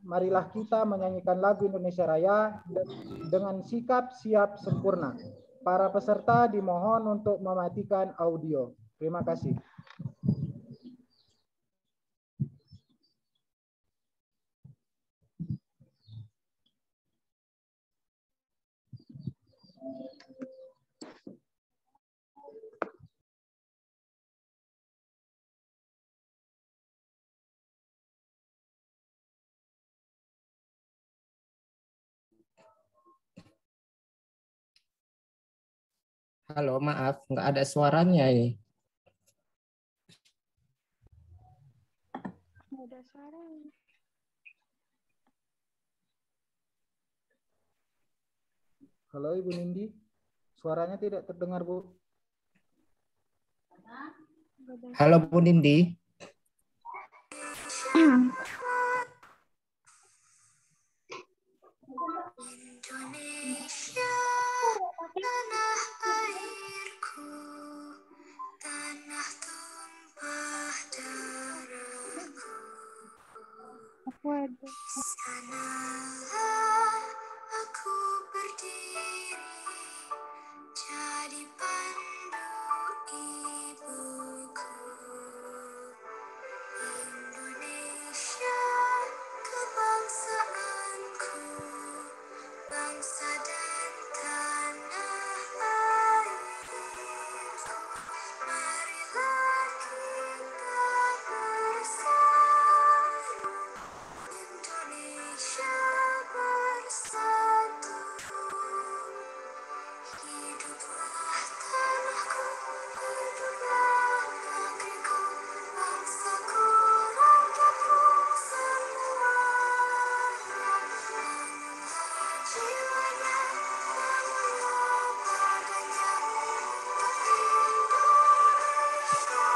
marilah kita menyanyikan lagu Indonesia Raya dengan sikap siap sempurna. Para peserta dimohon untuk mematikan audio. Terima kasih. Halo, maaf, nggak ada suaranya ini. Nggak ada suaranya. Halo Ibu Nindi, suaranya tidak terdengar Bu. Halo Bu Nindi. Indonesia, tanah airku, tanah tumpah darahku. Sanalah aku berdiri, jadi pandu ibuku. Indonesia, kebangsaanku, bangsa dan tanah airku. Marilah kita bersatu, Indonesia bersatu. Hiduplah tanahku, hiduplah negeriku, bangsaku, rakyatku semuanya. Bangunlah jiwanya, bangunlah badannya untuk Indonesia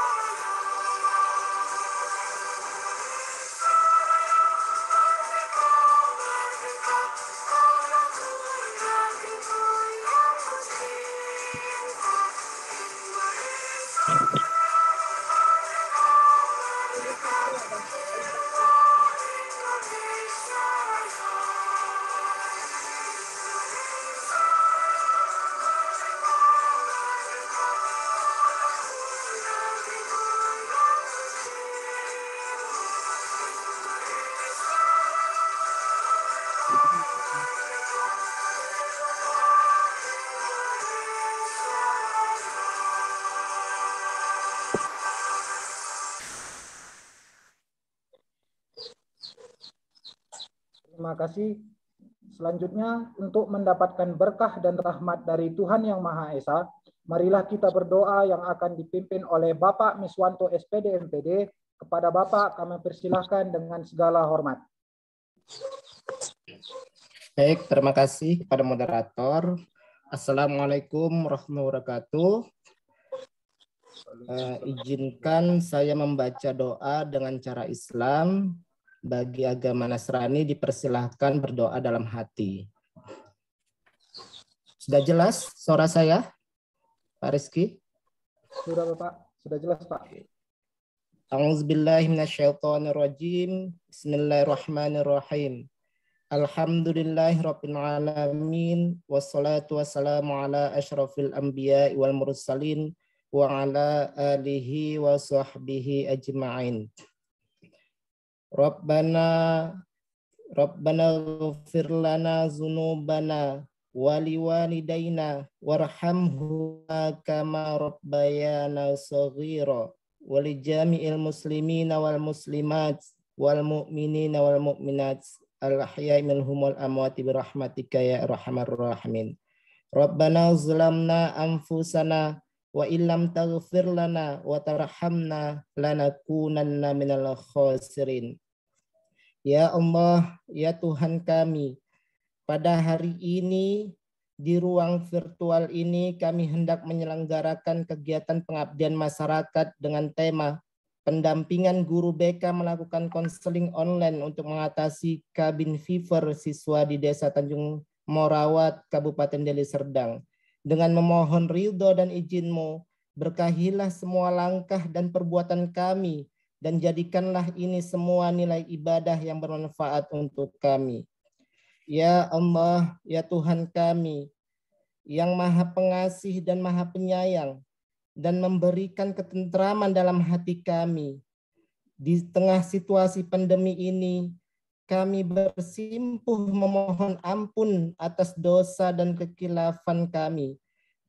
Merdeka, tanahku, negeriku yang ku cinta. Indonesia merdeka, hiduplah Indonesia Terima kasih. Selanjutnya, untuk mendapatkan berkah dan rahmat dari Tuhan Yang Maha Esa, marilah kita berdoa yang akan dipimpin oleh Bapak Miswanto SPD MPD. Kepada Bapak kami persilahkan dengan segala hormat. Baik, terima kasih kepada moderator. Assalamualaikum warahmatullahi wabarakatuh. Izinkan saya membaca doa dengan cara Islam. Bagi agama Nasrani dipersilahkan berdoa dalam hati. Sudah jelas suara saya, Pak Rizky? Sudah Bapak, sudah jelas Pak. A'udzubillahi minasyaitonirrajim. Bismillahirrahmanirrahim. Alhamdulillahirabbil alamin wassalatu wassalamu ala asyrafil anbiya'i wal mursalin wa ala alihi wa sahbihi ajma'in. Rabbana ighfir lana dzunubana wa liwalidayna warhamhuma kama rabbayana shaghira wa lijami'il muslimina wal muslimat wal mu'minina wal mu'minat al-ahya'i minhum wal amwati birahmatika ya arhamar rahimin. Rabbana zalamna anfusana wa illam taghfir lana wa tarhamna lanakunanna minal khasirin. Ya Allah, ya Tuhan kami, pada hari ini di ruang virtual ini kami hendak menyelenggarakan kegiatan pengabdian masyarakat dengan tema pendampingan guru BK melakukan konseling online untuk mengatasi cabin fever siswa di Desa Tanjung Morawat, Kabupaten Deli Serdang. Dengan memohon ridho dan izin-Mu, berkahilah semua langkah dan perbuatan kami dan jadikanlah ini semua nilai ibadah yang bermanfaat untuk kami. Ya Allah, ya Tuhan kami, yang Maha Pengasih dan Maha Penyayang, dan memberikan ketentraman dalam hati kami. Di tengah situasi pandemi ini, kami bersimpuh memohon ampun atas dosa dan kekilafan kami.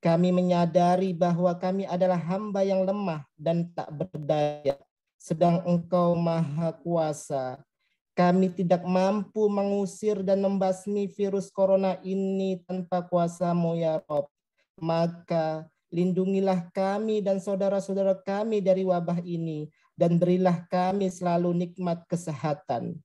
Kami menyadari bahwa kami adalah hamba yang lemah dan tak berdaya, sedang Engkau Maha Kuasa. Kami tidak mampu mengusir dan membasmi virus corona ini tanpa kuasa-Mu ya Rabb. Maka lindungilah kami dan saudara-saudara kami dari wabah ini, dan berilah kami selalu nikmat kesehatan.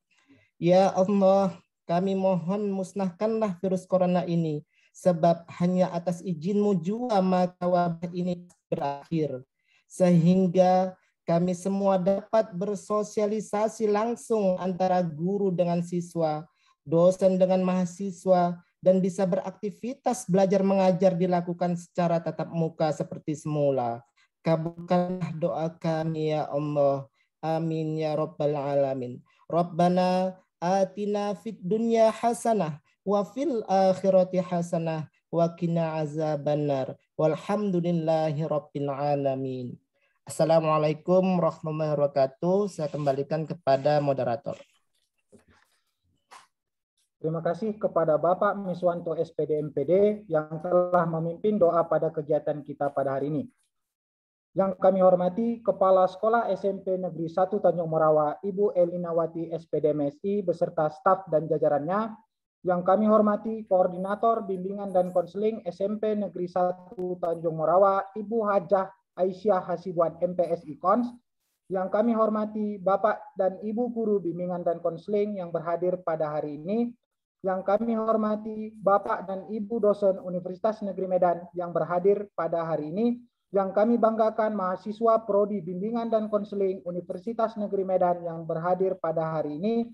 Ya Allah, kami mohon musnahkanlah virus corona ini, sebab hanya atas izin-Mu jua maka wabah ini berakhir. Sehingga kami semua dapat bersosialisasi langsung antara guru dengan siswa, dosen dengan mahasiswa, dan bisa beraktivitas belajar mengajar dilakukan secara tatap muka seperti semula. Kabulkanlah doa kami ya Allah. Amin ya Rabbal Alamin. Rabbana atina fid dunya hasanah wa fil akhirati hasanah wa qina azabannar. Walhamdulillahi Rabbil Alamin. Assalamualaikum warahmatullahi wabarakatuh. Saya kembalikan kepada moderator. Terima kasih kepada Bapak Miswanto SPD MPD yang telah memimpin doa pada kegiatan kita pada hari ini. Yang kami hormati Kepala Sekolah SMP Negeri 1 Tanjung Morawa, Ibu Elinawati SPD MSI beserta staf dan jajarannya. Yang kami hormati Koordinator Bimbingan dan Konseling SMP Negeri 1 Tanjung Morawa, Ibu Hajah Aisyah Hasibuan MPSI Kons. Yang kami hormati Bapak dan Ibu Guru Bimbingan dan Konseling yang berhadir pada hari ini. Yang kami hormati Bapak dan Ibu dosen Universitas Negeri Medan yang berhadir pada hari ini. Yang kami banggakan mahasiswa Prodi Bimbingan dan Konseling Universitas Negeri Medan yang berhadir pada hari ini.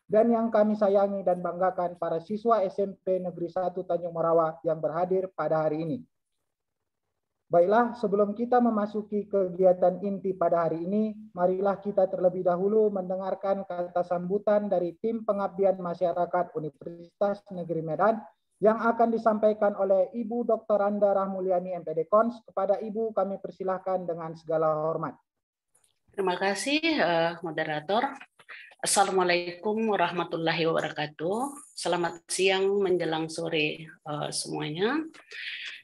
Dan yang kami sayangi dan banggakan para siswa SMP Negeri 1 Tanjung Morawa yang berhadir pada hari ini. Baiklah, sebelum kita memasuki kegiatan inti pada hari ini, marilah kita terlebih dahulu mendengarkan kata sambutan dari tim pengabdian masyarakat Universitas Negeri Medan yang akan disampaikan oleh Ibu Dr. Anda Rahmulyani MPD Kons. Kepada Ibu kami persilahkan dengan segala hormat. Terima kasih moderator. Assalamualaikum warahmatullahi wabarakatuh. Selamat siang menjelang sore semuanya.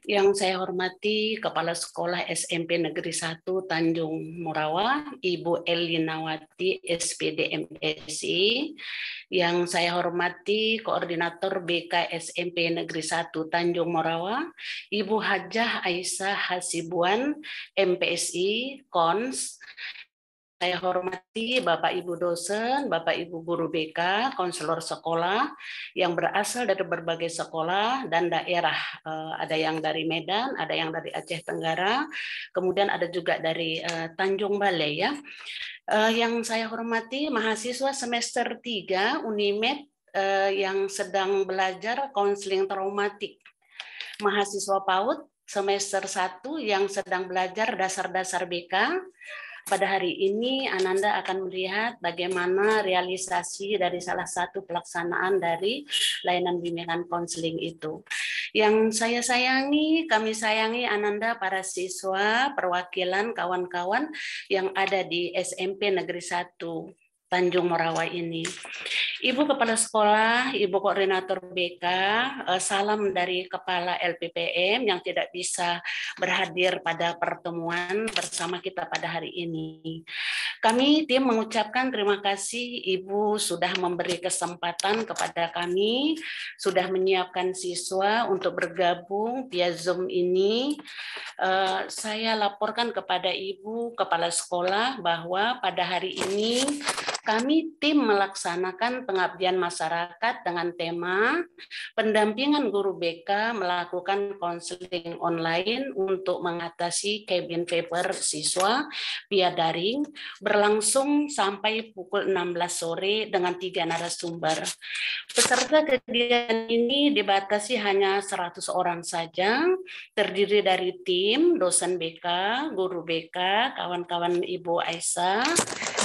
Yang saya hormati Kepala Sekolah SMP Negeri 1 Tanjung Morawa, Ibu Elinawati SPD MSI. Yang saya hormati Koordinator BK SMP Negeri 1 Tanjung Morawa, Ibu Hajah Aisyah Hasibuan MPSI Kons. Saya hormati Bapak Ibu dosen, Bapak Ibu guru BK, konselor sekolah yang berasal dari berbagai sekolah dan daerah. Ada yang dari Medan, ada yang dari Aceh Tenggara, kemudian ada juga dari Tanjung Balai ya. Yang saya hormati mahasiswa semester 3 Unimed yang sedang belajar konseling traumatik. Mahasiswa PAUD semester 1 yang sedang belajar dasar-dasar BK. Pada hari ini Ananda akan melihat bagaimana realisasi dari salah satu pelaksanaan dari layanan bimbingan konseling itu. Yang saya sayangi, kami sayangi Ananda para siswa, perwakilan kawan-kawan yang ada di SMP Negeri 1 Tanjung Morawa ini. Ibu Kepala Sekolah, Ibu Koordinator BK, salam dari Kepala LPPM yang tidak bisa berhadir pada pertemuan bersama kita pada hari ini. Kami tim mengucapkan terima kasih Ibu sudah memberi kesempatan kepada kami, sudah menyiapkan siswa untuk bergabung via Zoom ini. Saya laporkan kepada Ibu Kepala Sekolah bahwa pada hari ini kami tim melaksanakan pengabdian masyarakat dengan tema pendampingan guru BK melakukan konseling online untuk mengatasi cabin fever siswa via daring berlangsung sampai pukul 16 sore dengan 3 narasumber. Peserta kegiatan ini dibatasi hanya 100 orang saja, terdiri dari tim, dosen BK, guru BK, kawan-kawan Ibu Aisyah,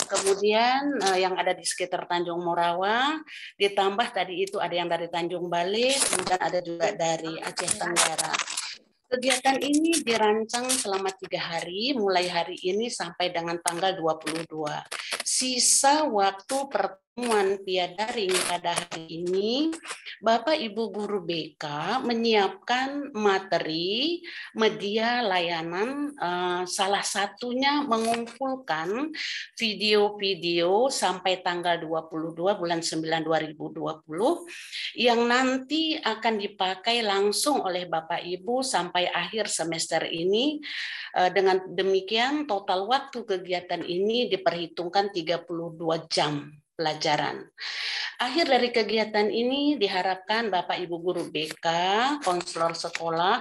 Kemudian yang ada di sekitar Tanjung Morawa, ditambah tadi itu ada yang dari Tanjung Balai, kemudian ada juga dari Aceh Tenggara. Kegiatan ini dirancang selama 3 hari, mulai hari ini sampai dengan tanggal 22. Sisa waktu pertemuan via daring pada hari ini, Bapak Ibu Guru BK menyiapkan materi media layanan, salah satunya mengumpulkan video-video sampai tanggal 22 bulan 9 2020 yang nanti akan dipakai langsung oleh Bapak Ibu sampai akhir semester ini. Dengan demikian total waktu kegiatan ini diperhitungkan 32 jam pelajaran. Akhir dari kegiatan ini diharapkan Bapak Ibu Guru BK, konselor sekolah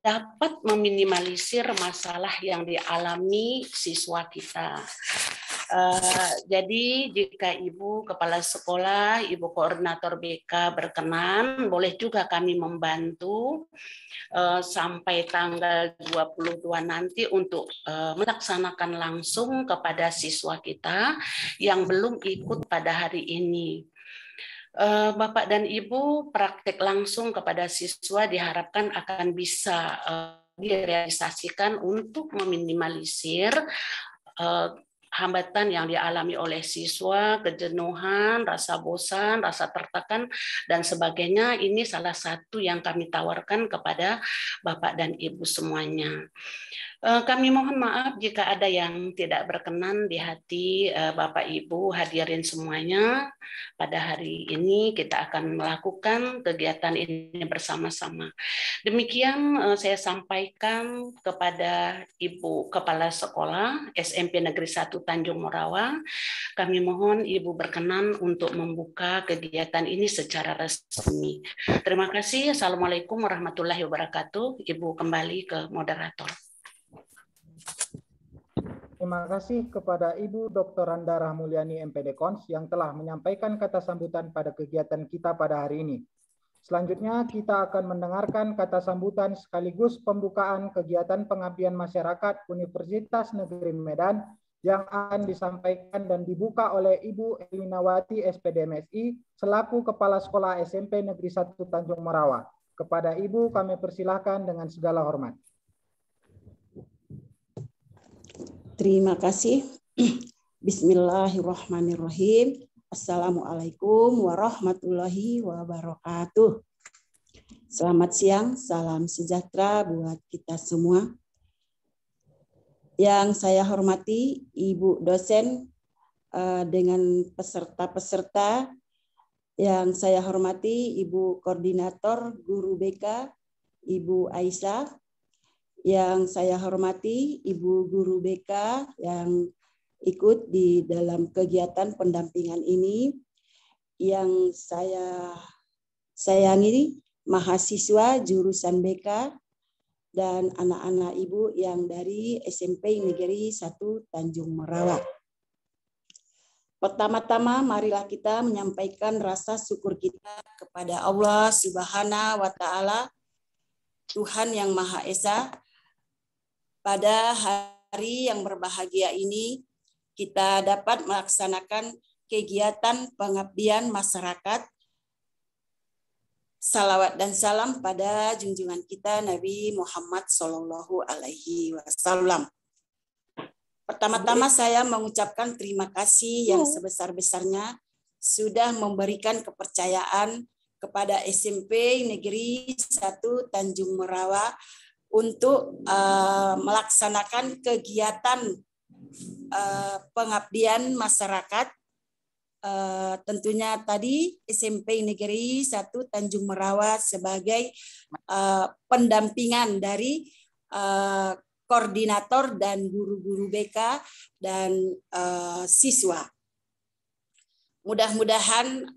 dapat meminimalisir masalah yang dialami siswa kita. Jadi jika Ibu Kepala Sekolah, Ibu Koordinator BK berkenan, boleh juga kami membantu sampai tanggal 22 nanti untuk melaksanakan langsung kepada siswa kita yang belum ikut pada hari ini. Bapak dan Ibu, praktek langsung kepada siswa diharapkan akan bisa direalisasikan untuk meminimalisir hambatan yang dialami oleh siswa, kejenuhan, rasa bosan, rasa tertekan, dan sebagainya. Ini salah satu yang kami tawarkan kepada Bapak dan Ibu semuanya. Kami mohon maaf jika ada yang tidak berkenan di hati Bapak Ibu hadirin semuanya. Pada hari ini kita akan melakukan kegiatan ini bersama-sama. Demikian saya sampaikan kepada Ibu Kepala Sekolah SMP Negeri 1 Tanjung Morawa. Kami mohon Ibu berkenan untuk membuka kegiatan ini secara resmi. Terima kasih. Assalamualaikum warahmatullahi wabarakatuh. Ibu kembali ke moderator. Terima kasih kepada Ibu Dr. Randa Rahmulyani MPD Kons yang telah menyampaikan kata sambutan pada kegiatan kita pada hari ini. Selanjutnya kita akan mendengarkan kata sambutan sekaligus pembukaan kegiatan pengabdian masyarakat Universitas Negeri Medan yang akan disampaikan dan dibuka oleh Ibu Elinawati SPD MSI selaku Kepala Sekolah SMP Negeri 1 Tanjung Morawa. Kepada Ibu kami persilahkan dengan segala hormat. Terima kasih. Bismillahirrahmanirrahim. Assalamualaikum warahmatullahi wabarakatuh. Selamat siang, salam sejahtera buat kita semua. Yang saya hormati Ibu dosen dengan peserta-peserta, yang saya hormati Ibu Koordinator Guru BK, Ibu Aisyah, yang saya hormati Ibu Guru BK yang ikut di dalam kegiatan pendampingan ini, yang saya sayangi mahasiswa jurusan BK dan anak-anak Ibu yang dari SMP Negeri 1 Tanjung Morawa. Pertama-tama marilah kita menyampaikan rasa syukur kita kepada Allah Subhanahu wa Ta'ala, Tuhan yang Maha Esa. Pada hari yang berbahagia ini, kita dapat melaksanakan kegiatan pengabdian masyarakat. Salawat dan salam pada junjungan kita Nabi Muhammad SAW. Pertama-tama saya mengucapkan terima kasih yang sebesar-besarnya sudah memberikan kepercayaan kepada SMP Negeri 1 Tanjung Morawa untuk melaksanakan kegiatan pengabdian masyarakat. Tentunya tadi SMP Negeri 1 Tanjung Morawa sebagai pendampingan dari koordinator dan guru-guru BK dan siswa. Mudah-mudahan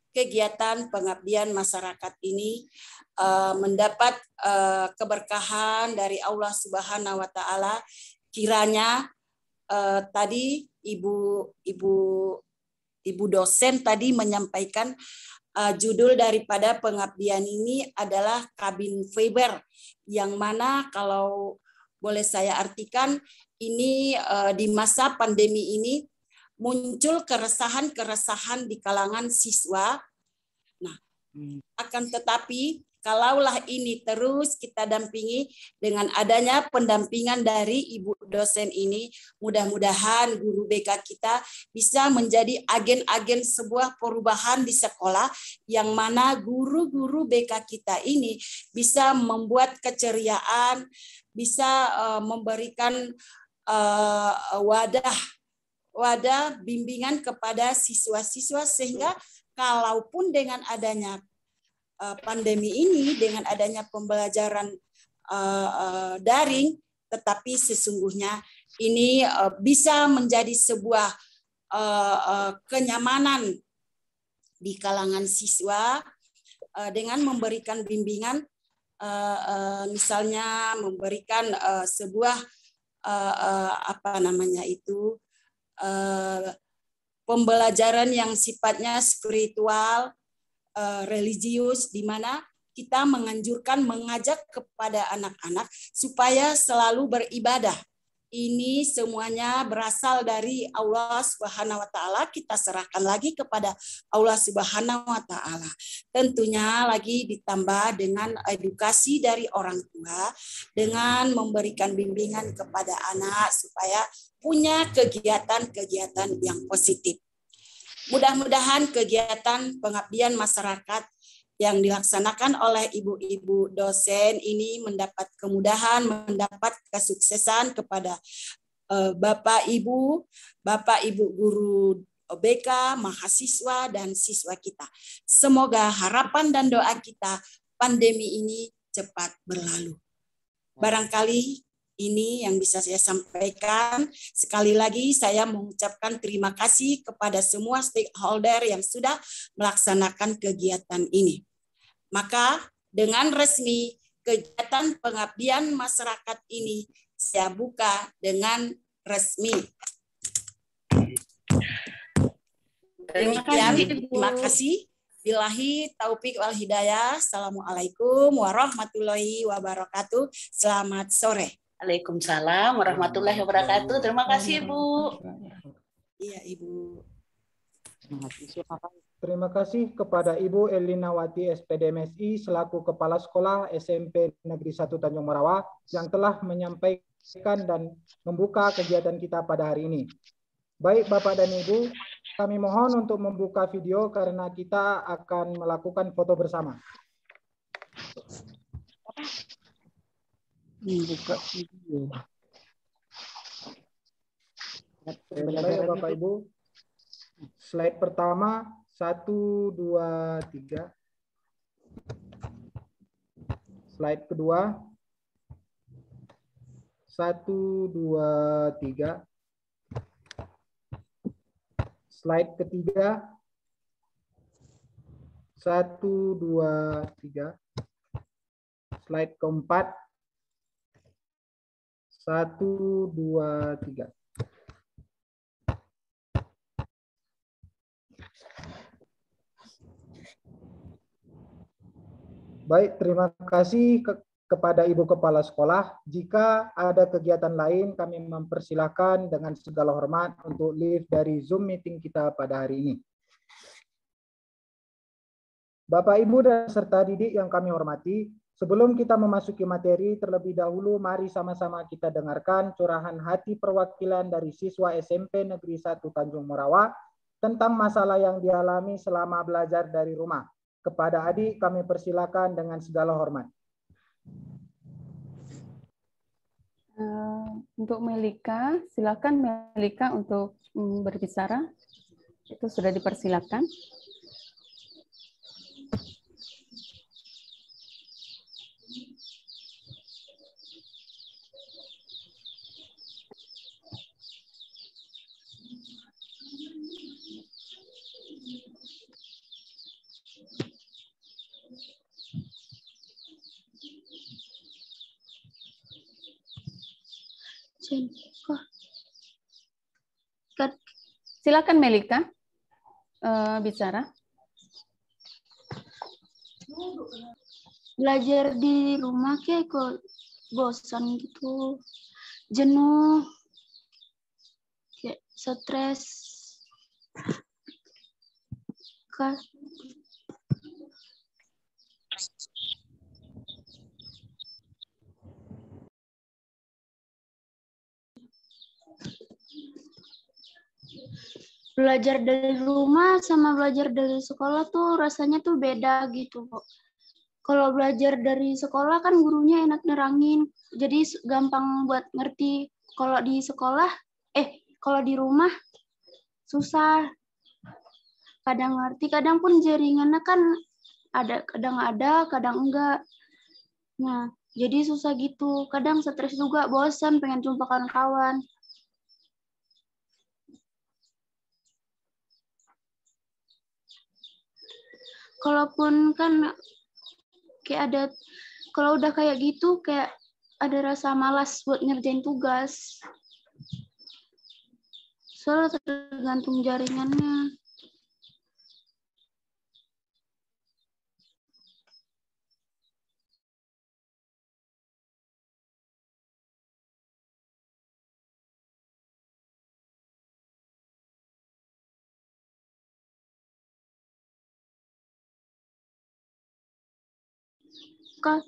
kegiatan pengabdian masyarakat ini mendapat keberkahan dari Allah Subhanahu wa Ta'ala. Kiranya tadi ibu dosen tadi menyampaikan judul daripada pengabdian ini adalah kabin fiber, yang mana kalau boleh saya artikan ini di masa pandemi ini muncul keresahan-keresahan di kalangan siswa. Nah, akan tetapi kalaulah ini terus kita dampingi dengan adanya pendampingan dari Ibu dosen ini, mudah-mudahan guru BK kita bisa menjadi agen-agen sebuah perubahan di sekolah, yang mana guru-guru BK kita ini bisa membuat keceriaan, bisa memberikan wadah bimbingan kepada siswa-siswa, sehingga kalaupun dengan adanya pandemi ini, dengan adanya pembelajaran daring, tetapi sesungguhnya ini bisa menjadi sebuah kenyamanan di kalangan siswa dengan memberikan bimbingan, misalnya memberikan sebuah pembelajaran yang sifatnya spiritual, religius, di mana kita menganjurkan, mengajak kepada anak-anak supaya selalu beribadah. Ini semuanya berasal dari Allah Subhanahu wa taala, kita serahkan lagi kepada Allah Subhanahu wa taala. Tentunya lagi ditambah dengan edukasi dari orang tua, dengan memberikan bimbingan kepada anak supaya punya kegiatan-kegiatan yang positif. Mudah-mudahan kegiatan pengabdian masyarakat yang dilaksanakan oleh ibu-ibu dosen ini mendapat kemudahan, mendapat kesuksesan kepada Bapak Ibu guru BK, mahasiswa, dan siswa kita. Semoga harapan dan doa kita pandemi ini cepat berlalu. Barangkali ini yang bisa saya sampaikan. Sekali lagi saya mengucapkan terima kasih kepada semua stakeholder yang sudah melaksanakan kegiatan ini. Maka dengan resmi kegiatan pengabdian masyarakat ini saya buka dengan resmi. Terima kasih. Billahi taufik wal hidayah. Assalamualaikum warahmatullahi wabarakatuh. Selamat sore. Waalaikumsalam warahmatullahi wabarakatuh. Terima kasih, Bu. Iya, Ibu. Terima kasih kepada Ibu Elinawati SPD MSI selaku Kepala Sekolah SMP Negeri 1 Tanjung Morawa yang telah menyampaikan dan membuka kegiatan kita pada hari ini. Baik Bapak dan Ibu, kami mohon untuk membuka video karena kita akan melakukan foto bersama. Buka video. Baik Bapak Ibu. Slide pertama 1, 2, 3. Slide kedua 1, 2, 3. Slide ketiga 1, 2, 3. Slide keempat 1, 2, 3. Baik, terima kasih kepada Ibu Kepala Sekolah. Jika ada kegiatan lain, kami mempersilahkan dengan segala hormat untuk leave dari Zoom meeting kita pada hari ini. Bapak, Ibu, dan peserta didik yang kami hormati, sebelum kita memasuki materi, terlebih dahulu mari sama-sama kita dengarkan curahan hati perwakilan dari siswa SMP Negeri 1 Tanjung Morawa tentang masalah yang dialami selama belajar dari rumah. Kepada adik kami persilakan dengan segala hormat. Untuk Melika, silakan Melika untuk berbicara. Itu sudah dipersilakan. Silakan Melika bicara. Belajar di rumah kayak kok bosan gitu, jenuh, kayak stres. Kak. Belajar dari rumah sama belajar dari sekolah tuh rasanya tuh beda gitu, Kak. Kalau belajar dari sekolah kan gurunya enak nerangin, jadi gampang buat ngerti. Kalau di sekolah, kalau di rumah susah. Kadang ngerti, kadang pun jaringannya kan ada, kadang enggak. Nah, jadi susah gitu. Kadang stres juga, bosan, pengen jumpa kawan-kawan. Kalaupun kan kalau udah kayak gitu kayak ada rasa malas buat ngerjain tugas. Soalnya tergantung jaringannya. Kak,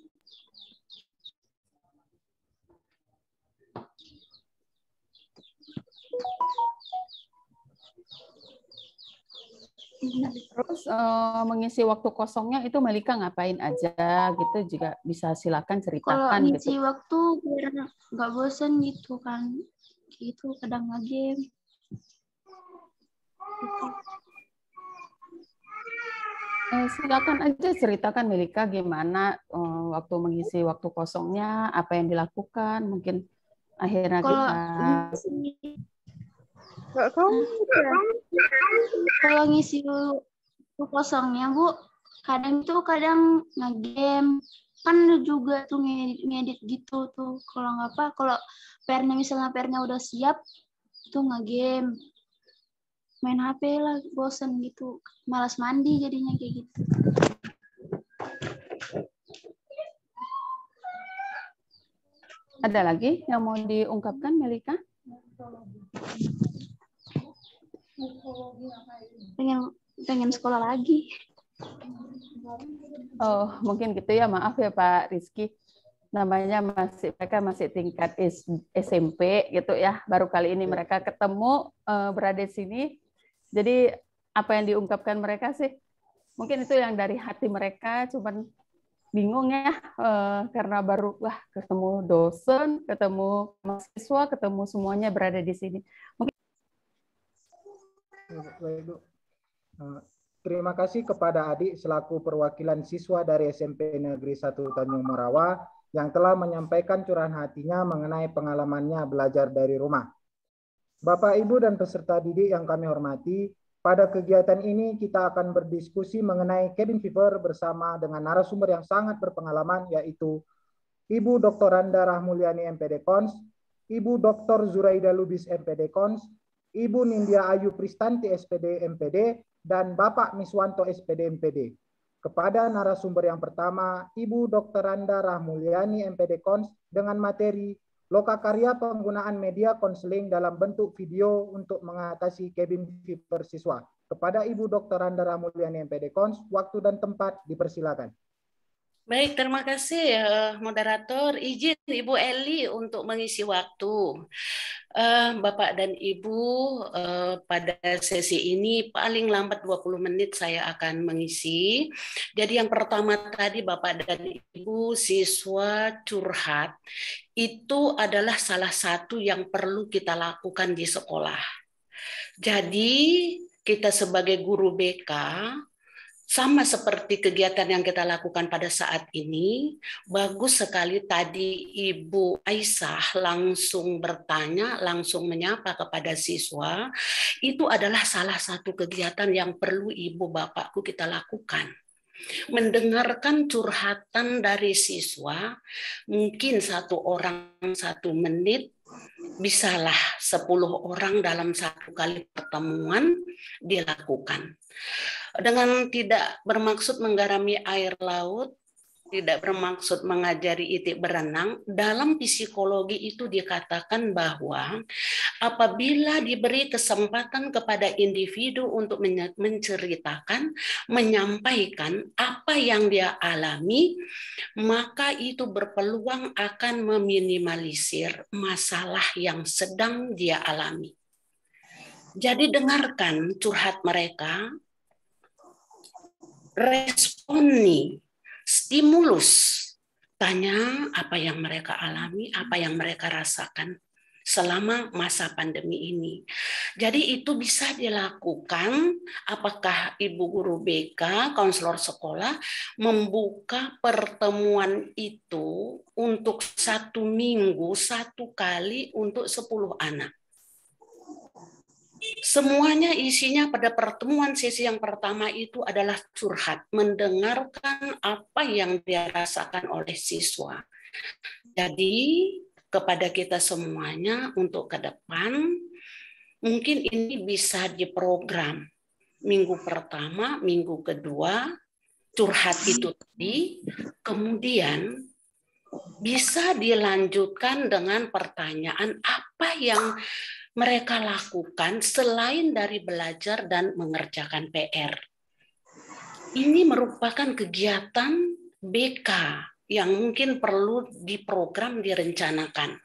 Terus mengisi waktu kosongnya itu Melika ngapain aja gitu juga bisa silakan kalau ceritakan ngisi gitu. waktu biar nggak bosan gitu kan. Gitu, kadang nge-game. Gitu. Silakan aja ceritakan Melika gimana waktu mengisi waktu kosongnya, apa yang dilakukan, mungkin akhirnya Kalau kita kalau ngisi waktu kosongnya Bu, kadang nge-game. Kan juga tuh ngedit gitu tuh. Kalau nggak apa, kalau misalnya PR-nya udah siap, tuh nge-game. Main HP lah, bosen gitu. Malas mandi jadinya kayak gitu. ada lagi yang mau diungkapkan Melika? Pengen sekolah lagi. Oh, mungkin gitu ya. Maaf ya Pak Rizky. Namanya mereka masih tingkat SMP gitu ya. Baru kali ini mereka ketemu berada di sini. Jadi apa yang diungkapkan mereka sih? Mungkin itu yang dari hati mereka, cuman bingung ya karena baru ketemu dosen, ketemu mahasiswa, ketemu semuanya berada di sini. Mungkin Baik, Bu. Terima kasih kepada adik selaku perwakilan siswa dari SMP Negeri 1 Tanjung Morawa yang telah menyampaikan curahan hatinya mengenai pengalamannya belajar dari rumah. Bapak, Ibu, dan peserta didik yang kami hormati, pada kegiatan ini kita akan berdiskusi mengenai cabin fever bersama dengan narasumber yang sangat berpengalaman, yaitu Ibu Dr. Randa Rahmulyani MPD Kons, Ibu Dr. Zuraida Lubis MPD Kons, Ibu Nindya Ayu Pristanti SPD MPD, dan Bapak Miswanto SPD MPD. Kepada narasumber yang pertama, Ibu Dr. Randa Rahmulyani MPD Kons dengan materi Lokakarya penggunaan media konseling dalam bentuk video untuk mengatasi cabin fever siswa. Kepada Ibu Dr. Randa Rahmulyani MPD Kons, waktu dan tempat dipersilakan. Baik, terima kasih moderator. Izin Ibu Eli untuk mengisi waktu. Bapak dan Ibu, pada sesi ini paling lambat 20 menit saya akan mengisi. Jadi yang pertama tadi Bapak dan Ibu siswa curhat, itu adalah salah satu yang perlu kita lakukan di sekolah. Jadi kita sebagai guru BK, sama seperti kegiatan yang kita lakukan pada saat ini, bagus sekali tadi Ibu Aisyah langsung bertanya, langsung menyapa kepada siswa. Itu adalah salah satu kegiatan yang perlu Ibu Bapakku kita lakukan. Mendengarkan curhatan dari siswa, mungkin 1 orang 1 menit, bisalah 10 orang dalam 1 kali pertemuan dilakukan. Dengan tidak bermaksud menggarami air laut, tidak bermaksud mengajari itik berenang. Dalam psikologi itu dikatakan bahwa apabila diberi kesempatan kepada individu untuk menceritakan, menyampaikan apa yang dia alami, maka itu berpeluang akan meminimalisir masalah yang sedang dia alami. Jadi dengarkan curhat mereka, responi, stimulus, tanya apa yang mereka alami, apa yang mereka rasakan selama masa pandemi ini. Jadi itu bisa dilakukan, apakah Ibu Guru BK, konselor sekolah, membuka pertemuan itu untuk 1 minggu, 1 kali untuk 10 anak. Semuanya isinya pada pertemuan sesi yang pertama itu adalah curhat, mendengarkan apa yang dirasakan oleh siswa. Jadi kepada kita semuanya untuk ke depan, mungkin ini bisa diprogram. Minggu pertama, minggu kedua, curhat itu tadi, kemudian bisa dilanjutkan dengan pertanyaan apa yang mereka lakukan selain dari belajar dan mengerjakan PR. Ini merupakan kegiatan BK yang mungkin perlu diprogram, direncanakan.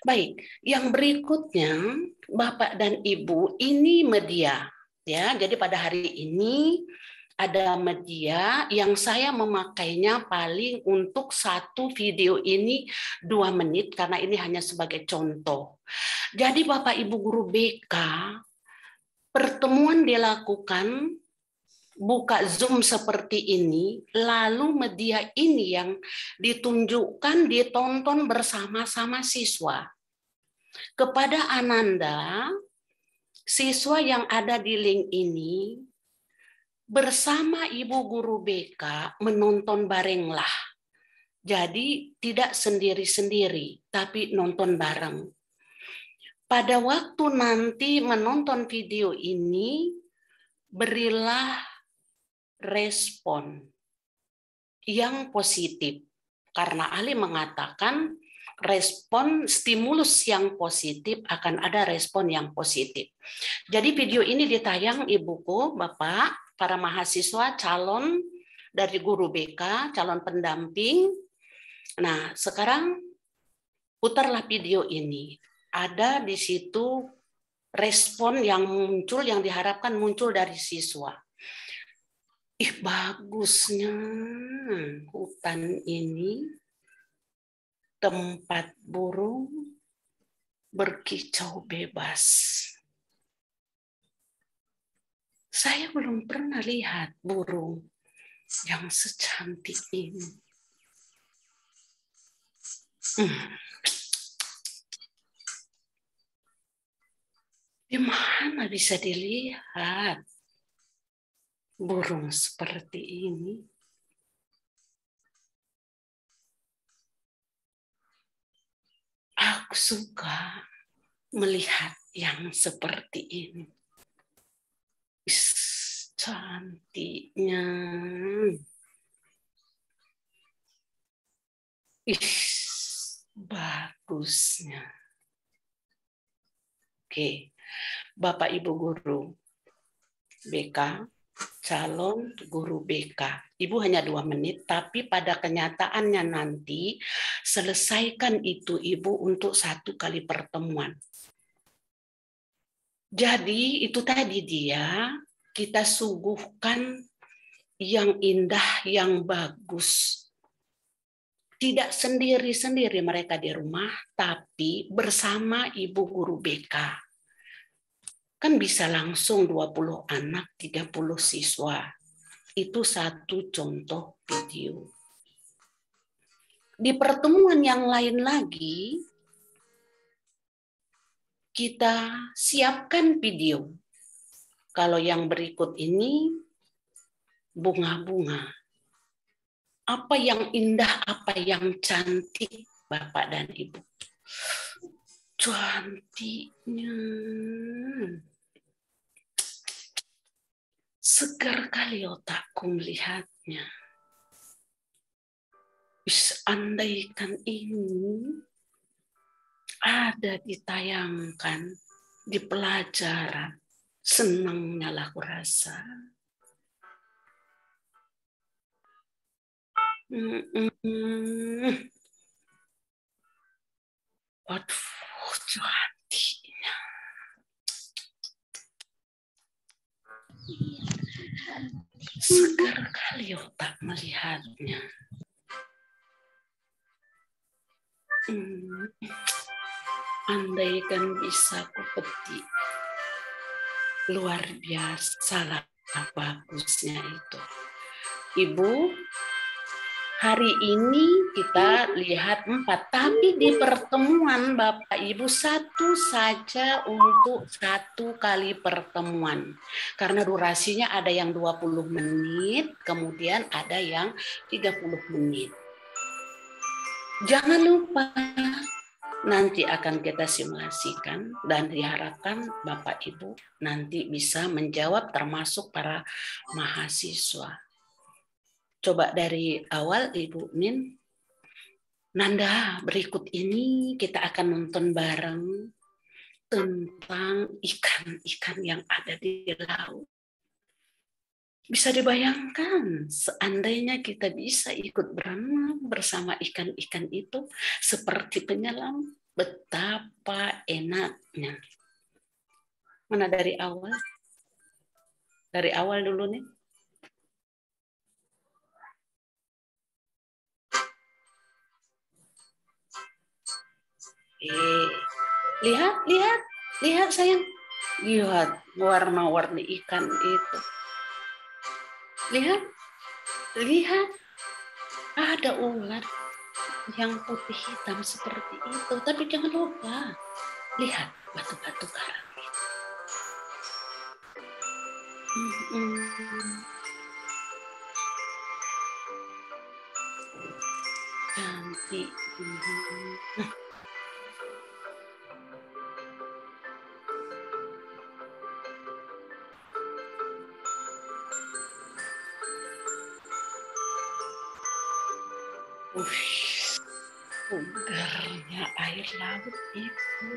Baik, yang berikutnya Bapak dan Ibu, ini media ya. Jadi pada hari ini ada media yang saya memakainya paling untuk 1 video ini 2 menit karena ini hanya sebagai contoh. Jadi Bapak Ibu Guru BK, pertemuan dilakukan, buka Zoom seperti ini, lalu media ini yang ditunjukkan, ditonton bersama-sama siswa. Kepada Ananda, siswa yang ada di link ini, bersama Ibu Guru BK menonton barenglah. Jadi tidak sendiri-sendiri, tapi nonton bareng. Pada waktu nanti menonton video ini, berilah respon yang positif. Karena ahli mengatakan respon stimulus yang positif akan ada respon yang positif. Jadi video ini ditayang Ibuku, Bapak, para mahasiswa calon dari Guru BK, calon pendamping. Nah, sekarang putarlah video ini. Ada di situ respon yang muncul, yang diharapkan muncul dari siswa. Ih, bagusnya hutan ini, tempat burung berkicau bebas. Saya belum pernah lihat burung yang secantik ini. Di mana bisa dilihat burung seperti ini? Aku suka melihat yang seperti ini. Cantiknya. Bagusnya. Oke. Bapak Ibu Guru BK, calon Guru BK. Ibu hanya 2 menit, tapi pada kenyataannya nanti selesaikan itu Ibu untuk 1 kali pertemuan. Jadi itu tadi dia, kita suguhkan yang indah, yang bagus. Tidak sendiri-sendiri mereka di rumah, tapi bersama Ibu Guru BK. Kan bisa langsung 20 anak, 30 siswa. Itu 1 contoh video. Di pertemuan yang lain lagi, kita siapkan video. Kalau yang berikut ini, bunga-bunga. Apa yang indah, apa yang cantik, Bapak dan Ibu. Cantiknya. Segar kali otakku melihatnya. Andaikan ini ada ditayangkan di pelajaran, senangnya lah aku rasa. Aduh, cantiknya. Segar kali otak melihatnya. Andaikan bisa ku petik, luar biasa lah bagusnya itu. Ibu, hari ini kita lihat 4, tapi di pertemuan Bapak Ibu 1 saja untuk 1 kali pertemuan. Karena durasinya ada yang 20 menit, kemudian ada yang 30 menit. Jangan lupa, nanti akan kita simulasikan dan diharapkan Bapak Ibu nanti bisa menjawab termasuk para mahasiswa. Coba dari awal Ibu Min. Nanda, berikut ini kita akan nonton bareng tentang ikan-ikan yang ada di laut. Bisa dibayangkan seandainya kita bisa ikut berenang bersama ikan-ikan itu seperti penyelam, betapa enaknya. Mana dari awal? Dari awal dulu nih. Lihat sayang. Lihat warna-warni ikan itu. Lihat, ada ular yang putih hitam seperti itu. Tapi jangan lupa, lihat batu-batu karang itu. Cantik. Segarnya air laut itu.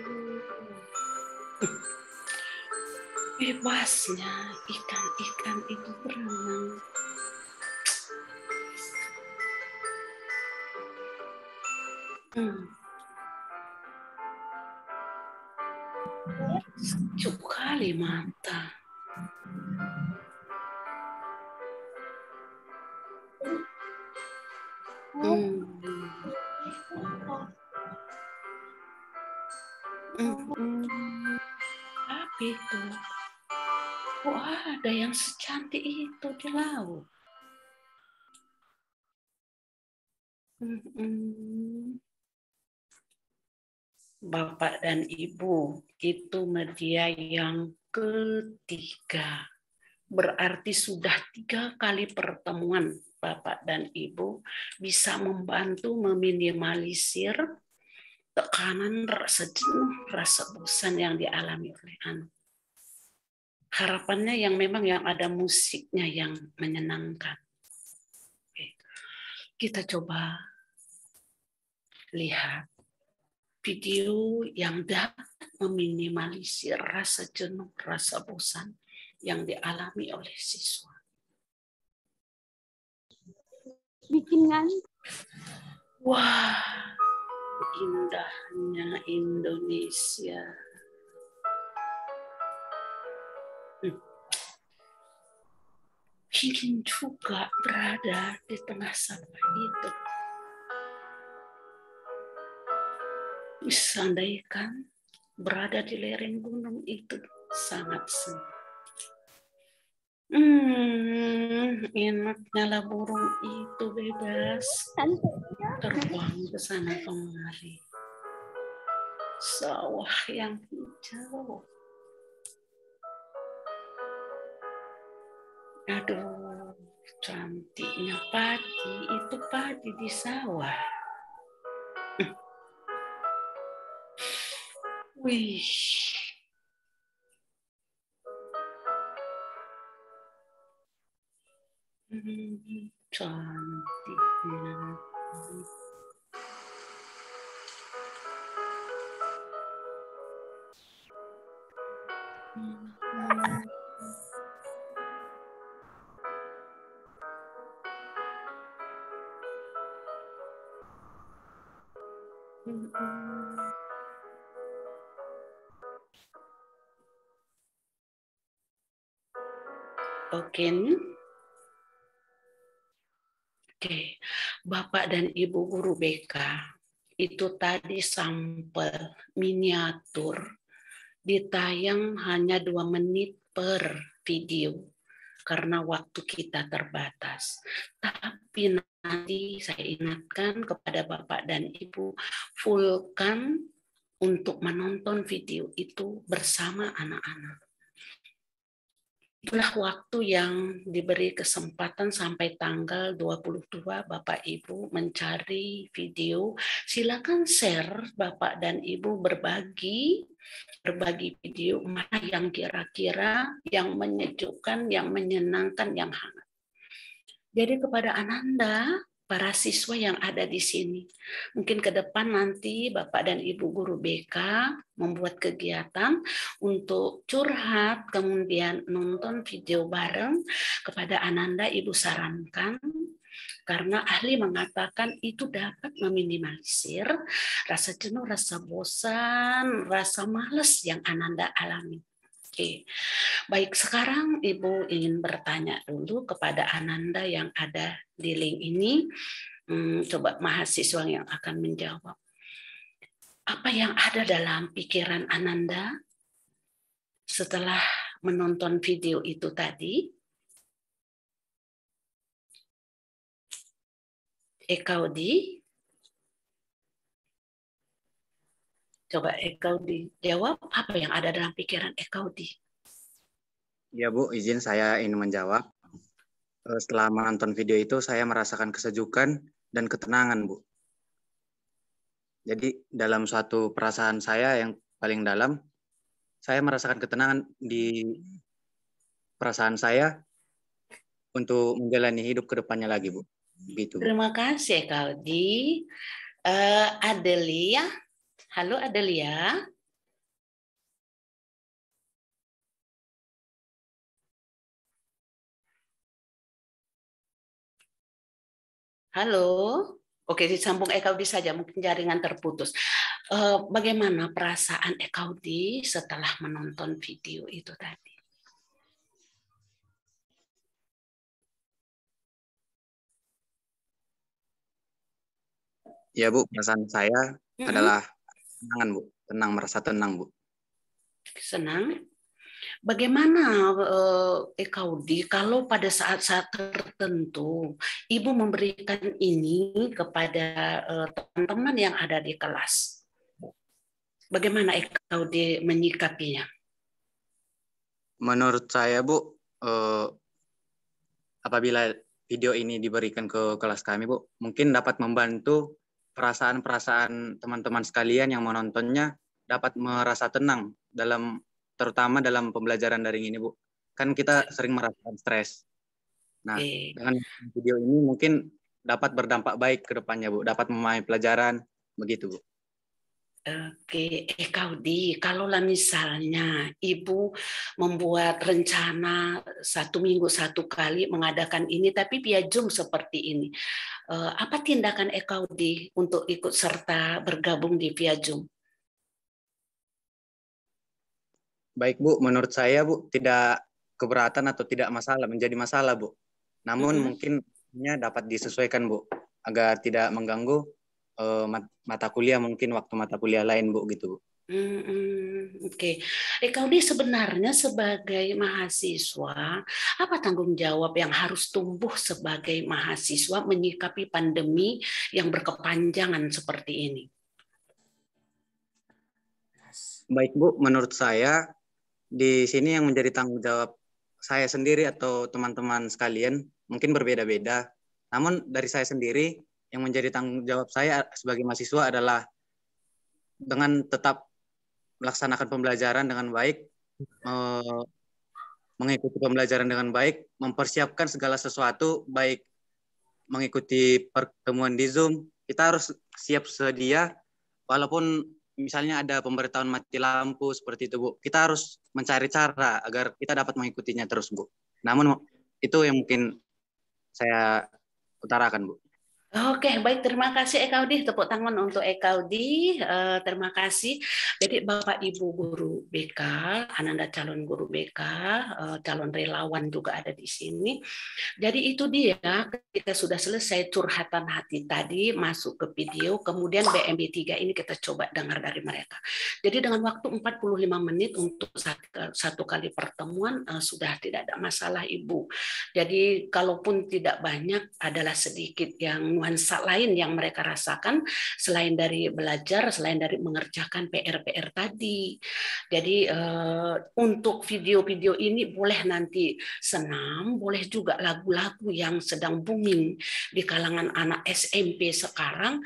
Bebasnya ikan-ikan itu berenang. Sejuk kali mata. Tapi itu, kok ada yang secantik itu di laut? Bapak dan Ibu, itu media yang ketiga. Berarti sudah 3 kali pertemuan Bapak dan Ibu bisa membantu meminimalisir tekanan rasa jenuh, rasa bosan yang dialami oleh anak. Harapannya yang memang yang ada musiknya yang menyenangkan. Oke. Kita coba lihat video yang dapat meminimalisir rasa jenuh, rasa bosan yang dialami oleh siswa. Bikinkan. Wah, indahnya Indonesia. Ingin juga berada di tengah sampah itu. Seandainya berada di lereng gunung itu sangat senang. Enaknya lah burung itu bebas terbang ke sana kemari. Sawah yang hijau. Aduh, cantiknya padi, itu padi di sawah. Wih. Cantiknya. Oke. Oke, Bapak dan Ibu guru BK, itu tadi sampel miniatur ditayang hanya 2 menit per video karena waktu kita terbatas. Tapi nanti saya ingatkan kepada Bapak dan Ibu, fullkan untuk menonton video itu bersama anak-anak. Itulah waktu yang diberi kesempatan sampai tanggal 22 Bapak Ibu mencari video. Silakan share Bapak dan Ibu berbagi video mana yang kira-kira yang menyejukkan, yang menyenangkan, yang hangat. Jadi kepada Ananda, para siswa yang ada di sini, mungkin ke depan nanti Bapak dan Ibu guru BK membuat kegiatan untuk curhat, kemudian nonton video bareng. Kepada Ananda, Ibu sarankan, karena ahli mengatakan itu dapat meminimalisir rasa jenuh, rasa bosan, rasa malas yang Ananda alami. Oke, baik, sekarang Ibu ingin bertanya dulu kepada Ananda yang ada di link ini. Coba mahasiswa yang akan menjawab. Apa yang ada dalam pikiran Ananda setelah menonton video itu tadi? Ekaudi? Coba Ekaudi jawab, apa yang ada dalam pikiran Ekaudi? Ya Bu, izin saya ingin menjawab. Setelah menonton video itu, saya merasakan kesejukan dan ketenangan, Bu. Jadi dalam suatu perasaan saya yang paling dalam, saya merasakan ketenangan di perasaan saya untuk menjalani hidup ke depannya lagi, Bu. Begitu, Bu. Terima kasih Ekaudi. Adelia, halo Adelia. Halo, oke disambung Ekaudi saja, mungkin jaringan terputus. Bagaimana perasaan Ekaudi setelah menonton video itu tadi? Ya Bu, perasaan saya adalah tenangan, Bu. Tenang, merasa tenang, Bu. Senang. Bagaimana Ekaudi kalau pada saat-saat tertentu Ibu memberikan ini kepada teman-teman yang ada di kelas? Bagaimana Ekaudi menyikapinya? Menurut saya, Bu, apabila video ini diberikan ke kelas kami, Bu, mungkin dapat membantu perasaan-perasaan teman-teman sekalian yang menontonnya dapat merasa tenang terutama dalam pembelajaran daring ini, Bu. Kan kita sering merasakan stres. Nah, dengan video ini mungkin dapat berdampak baik ke depannya, Bu. Dapat memahami pelajaran, begitu, Bu. Oke, Ekaudi, kalaulah misalnya Ibu membuat rencana 1 minggu 1 kali mengadakan ini, tapi via Zoom seperti ini, apa tindakan Ekaudi untuk ikut serta bergabung di via Zoom? Baik, Bu. Menurut saya, Bu, tidak keberatan atau tidak menjadi masalah, Bu. Namun mungkin dapat disesuaikan, Bu, agar tidak mengganggu mata kuliah, mungkin waktu mata kuliah lain, Bu, gitu, Bu. Oke. Ekaudi, sebenarnya sebagai mahasiswa, apa tanggung jawab yang harus tumbuh sebagai mahasiswa menyikapi pandemi yang berkepanjangan seperti ini? Baik, Bu. Menurut saya, di sini yang menjadi tanggung jawab saya sendiri atau teman-teman sekalian mungkin berbeda-beda. Namun dari saya sendiri, yang menjadi tanggung jawab saya sebagai mahasiswa adalah dengan tetap melaksanakan pembelajaran dengan baik, mengikuti pembelajaran dengan baik, mempersiapkan segala sesuatu, baik mengikuti pertemuan di Zoom, kita harus siap sedia, walaupun misalnya ada pemberitahuan mati lampu seperti itu, Bu. Kita harus mencari cara agar kita dapat mengikutinya terus, Bu. Namun itu yang mungkin saya utarakan, Bu. Oke, baik. Terima kasih Ekaudi. Tepuk tangan untuk Ekaudi. Terima kasih. Jadi Bapak Ibu Guru BK, Ananda calon guru BK, calon relawan juga ada di sini. Jadi itu dia, kita sudah selesai curhatan hati tadi, masuk ke video, kemudian BMB3 ini kita coba dengar dari mereka. Jadi dengan waktu 45 menit untuk satu kali pertemuan, sudah tidak ada masalah Ibu. Jadi kalaupun tidak banyak, adalah sedikit yang nuansa lain yang mereka rasakan selain dari belajar, selain dari mengerjakan PR-PR tadi. Jadi untuk video-video ini boleh nanti senam, boleh juga lagu-lagu yang sedang booming di kalangan anak SMP sekarang.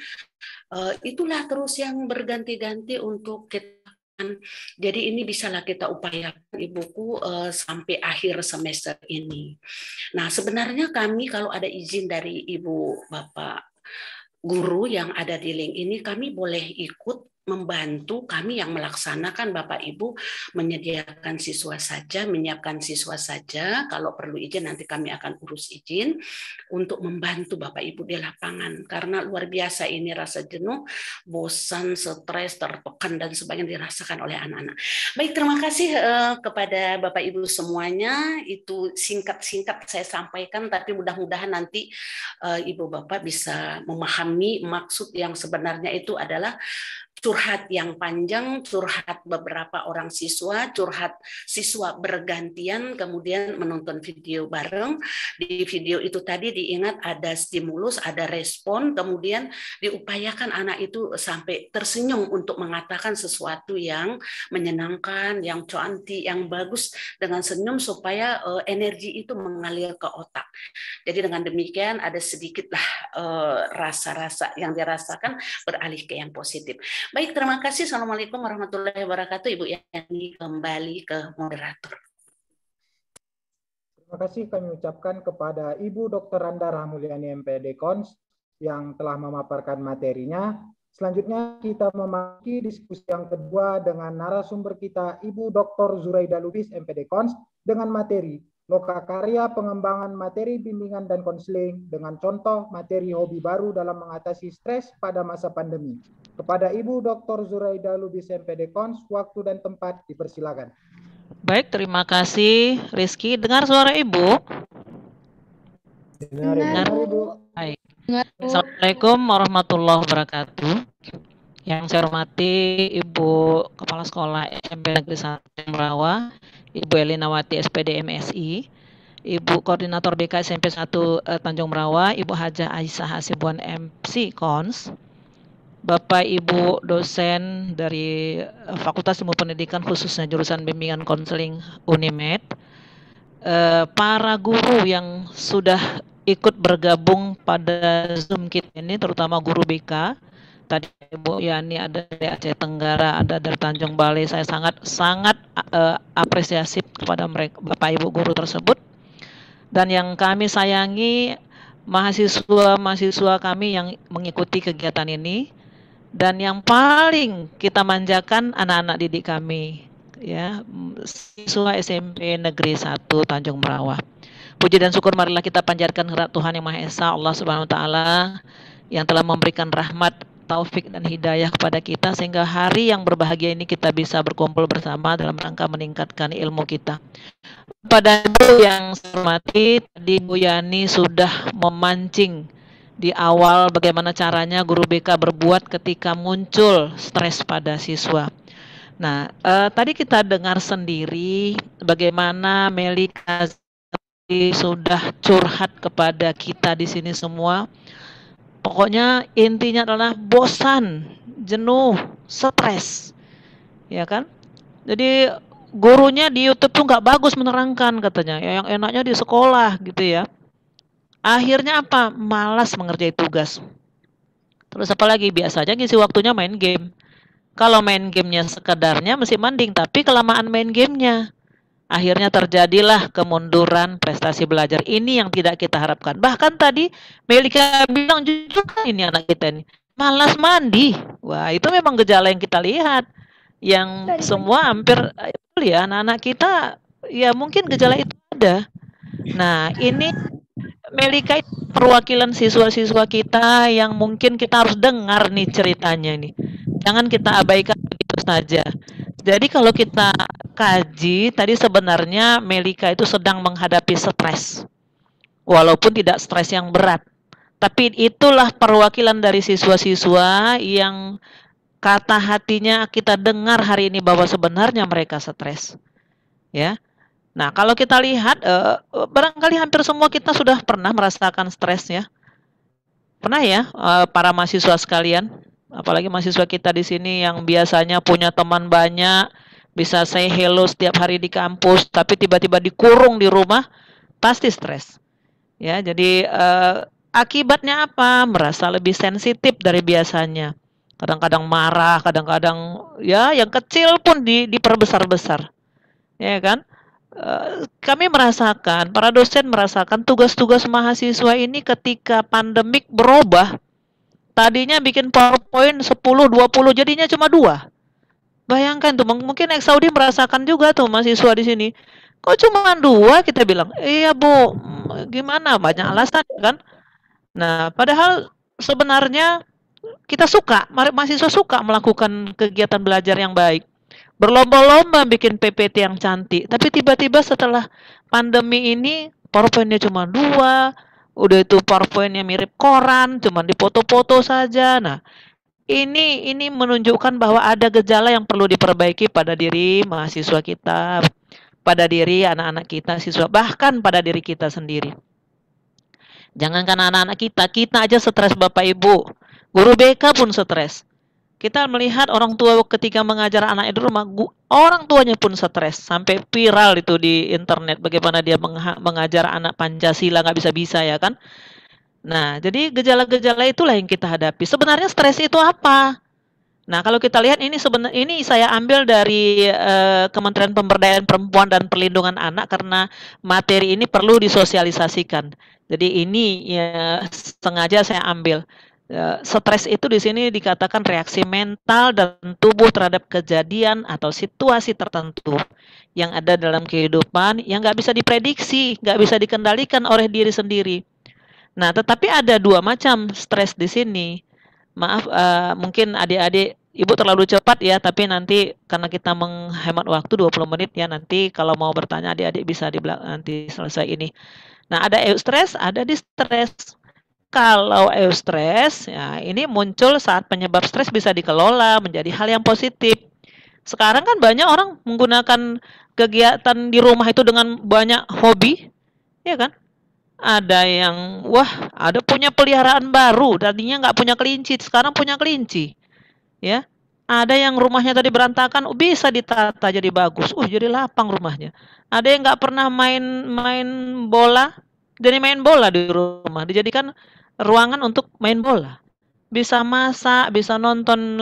Itulah terus yang berganti-ganti untuk kita. Jadi ini bisalah kita upayakan Ibuku sampai akhir semester ini. Nah, sebenarnya kami kalau ada izin dari Ibu Bapak guru yang ada di link ini, kami boleh ikut membantu kami yang melaksanakan, Bapak Ibu menyediakan siswa saja, menyiapkan siswa saja. Kalau perlu izin nanti kami akan urus izin untuk membantu Bapak Ibu di lapangan, karena luar biasa ini rasa jenuh, bosan, stres, tertekan dan sebagainya dirasakan oleh anak-anak. Baik, terima kasih kepada Bapak Ibu semuanya. Itu singkat-singkat saya sampaikan, tapi mudah-mudahan nanti Ibu Bapak bisa memahami maksud yang sebenarnya itu adalah curhat yang panjang, curhat beberapa orang siswa, curhat siswa bergantian, kemudian menonton video bareng. Di video itu tadi diingat ada stimulus, ada respon, kemudian diupayakan anak itu sampai tersenyum untuk mengatakan sesuatu yang menyenangkan, yang cantik, yang bagus dengan senyum supaya energi itu mengalir ke otak. Jadi dengan demikian ada sedikitlah rasa-rasa yang dirasakan beralih ke yang positif. Baik, terima kasih. Assalamualaikum warahmatullahi wabarakatuh. Ibu Yani kembali ke moderator. Terima kasih kami ucapkan kepada Ibu Dr. Randa Rahmulyani MPD Kons yang telah memaparkan materinya. Selanjutnya kita memasuki diskusi yang kedua dengan narasumber kita Ibu Dr. Zuraida Lubis MPD Kons dengan materi Lokakarya Pengembangan Materi Bimbingan dan Konseling dengan contoh materi hobi baru dalam mengatasi stres pada masa pandemi. Kepada Ibu Dr. Zuraida Lubis MPD Kons, waktu dan tempat dipersilakan. Baik, terima kasih Rizky. Dengar suara Ibu? Dengar Ibu. Baik. Assalamualaikum warahmatullahi wabarakatuh. Yang saya hormati Ibu Kepala Sekolah SMP Negeri 1 Merawa, Ibu Elinawati SPD MSI, Ibu Koordinator BK SMP 1 Tanjung Merawa, Ibu Hajah Aisyah Hasibuan MC Kons, Bapak Ibu dosen dari Fakultas Ilmu Pendidikan khususnya jurusan Bimbingan Konseling Unimed, para guru yang sudah ikut bergabung pada Zoom kita ini, terutama guru BK. Tadi Ibu Yani ada dari Aceh Tenggara, ada dari Tanjung Balai. Saya sangat apresiasi kepada mereka, Bapak Ibu guru tersebut. Dan yang kami sayangi mahasiswa kami yang mengikuti kegiatan ini, dan yang paling kita manjakan anak-anak didik kami, ya, siswa SMP Negeri 1 Tanjung Merawa. Puji dan syukur marilah kita panjatkan kepada Tuhan Yang Maha Esa, Allah Subhanahu wa taala, yang telah memberikan rahmat, taufik dan hidayah kepada kita sehingga hari yang berbahagia ini kita bisa berkumpul bersama dalam rangka meningkatkan ilmu kita. Pada Ibu yang saya hormati, tadi Bu Yani sudah memancing di awal bagaimana caranya guru BK berbuat ketika muncul stres pada siswa. Nah, tadi kita dengar sendiri bagaimana Melika sudah curhat kepada kita di sini semua. Pokoknya intinya adalah bosan, jenuh, stres, ya kan? Jadi gurunya di YouTube tuh nggak bagus menerangkan katanya, yang enaknya di sekolah gitu ya. Akhirnya apa? Malas mengerjakan tugas. Terus apa lagi? Biasanya ngisi waktunya main game. Kalau main gamenya sekedarnya masih mending, tapi kelamaan main gamenya. akhirnya terjadilah kemunduran prestasi belajar. Ini yang tidak kita harapkan. Bahkan tadi Melika bilang jujur kan ini anak kita ini malas mandi. Wah, itu memang gejala yang kita lihat. Yang semua hampir ya anak-anak kita ya mungkin gejala itu ada. Nah, ini Melika itu perwakilan siswa-siswa kita yang mungkin kita harus dengar nih ceritanya nih. Jangan kita abaikan begitu saja. Jadi kalau kita kaji, tadi sebenarnya Melika itu sedang menghadapi stres. Walaupun tidak stres yang berat. Tapi itulah perwakilan dari siswa-siswa yang kata hatinya kita dengar hari ini bahwa sebenarnya mereka stres. Ya. Nah, kalau kita lihat, barangkali hampir semua kita sudah pernah merasakan stres ya. Pernah ya, para mahasiswa sekalian, apalagi mahasiswa kita di sini yang biasanya punya teman banyak, bisa say hello setiap hari di kampus, tapi tiba-tiba dikurung di rumah, pasti stres. Ya, jadi akibatnya apa? Merasa lebih sensitif dari biasanya. Kadang-kadang marah, kadang-kadang ya yang kecil pun diperbesar-besar. Ya kan? Kami merasakan, para dosen merasakan tugas-tugas mahasiswa ini ketika pandemik berubah. Tadinya bikin PowerPoint 10, 20, jadinya cuma 2. Bayangkan tuh, mungkin Saudi merasakan juga tuh mahasiswa di sini. Kok cuma 2? Kita bilang, iya Bu, gimana? Banyak alasan kan? Nah, padahal sebenarnya kita suka, mahasiswa suka melakukan kegiatan belajar yang baik. Berlomba-lomba bikin PPT yang cantik, tapi tiba-tiba setelah pandemi ini PowerPoint-nya cuma 2, udah itu PowerPoint-nya mirip koran, cuma dipoto-foto saja. Nah, ini menunjukkan bahwa ada gejala yang perlu diperbaiki pada diri mahasiswa kita, pada diri anak-anak kita, siswa, bahkan pada diri kita sendiri. Jangankan anak-anak kita aja stres Bapak Ibu. Guru BK pun stres. Kita melihat orang tua ketika mengajar anaknya di rumah, orang tuanya pun stres. Sampai viral itu di internet bagaimana dia mengajar anak Pancasila nggak bisa-bisa ya kan. Nah, jadi gejala-gejala itulah yang kita hadapi. Sebenarnya stres itu apa? Nah, kalau kita lihat ini saya ambil dari Kementerian Pemberdayaan Perempuan dan Perlindungan Anak karena materi ini perlu disosialisasikan. Jadi ini ya, sengaja saya ambil. Stres itu di sini dikatakan reaksi mental dan tubuh terhadap kejadian atau situasi tertentu yang ada dalam kehidupan yang nggak bisa diprediksi, nggak bisa dikendalikan oleh diri sendiri. Nah, tetapi ada 2 macam stres di sini. Maaf, mungkin adik-adik, Ibu terlalu cepat ya, tapi nanti karena kita menghemat waktu 20 menit ya, nanti kalau mau bertanya adik-adik bisa nanti selesai ini. Nah, ada eustress, ada distress. Kalau eustress, ya ini muncul saat penyebab stres bisa dikelola menjadi hal yang positif. Sekarang kan banyak orang menggunakan kegiatan di rumah itu dengan banyak hobi, ya kan? Ada yang, ada punya peliharaan baru, tadinya nggak punya kelinci, sekarang punya kelinci, ya. Ada yang rumahnya tadi berantakan, bisa ditata jadi bagus, jadi lapang rumahnya. Ada yang nggak pernah main bola, jadi main bola di rumah, dijadikan ruangan untuk main bola. Bisa masak, bisa nonton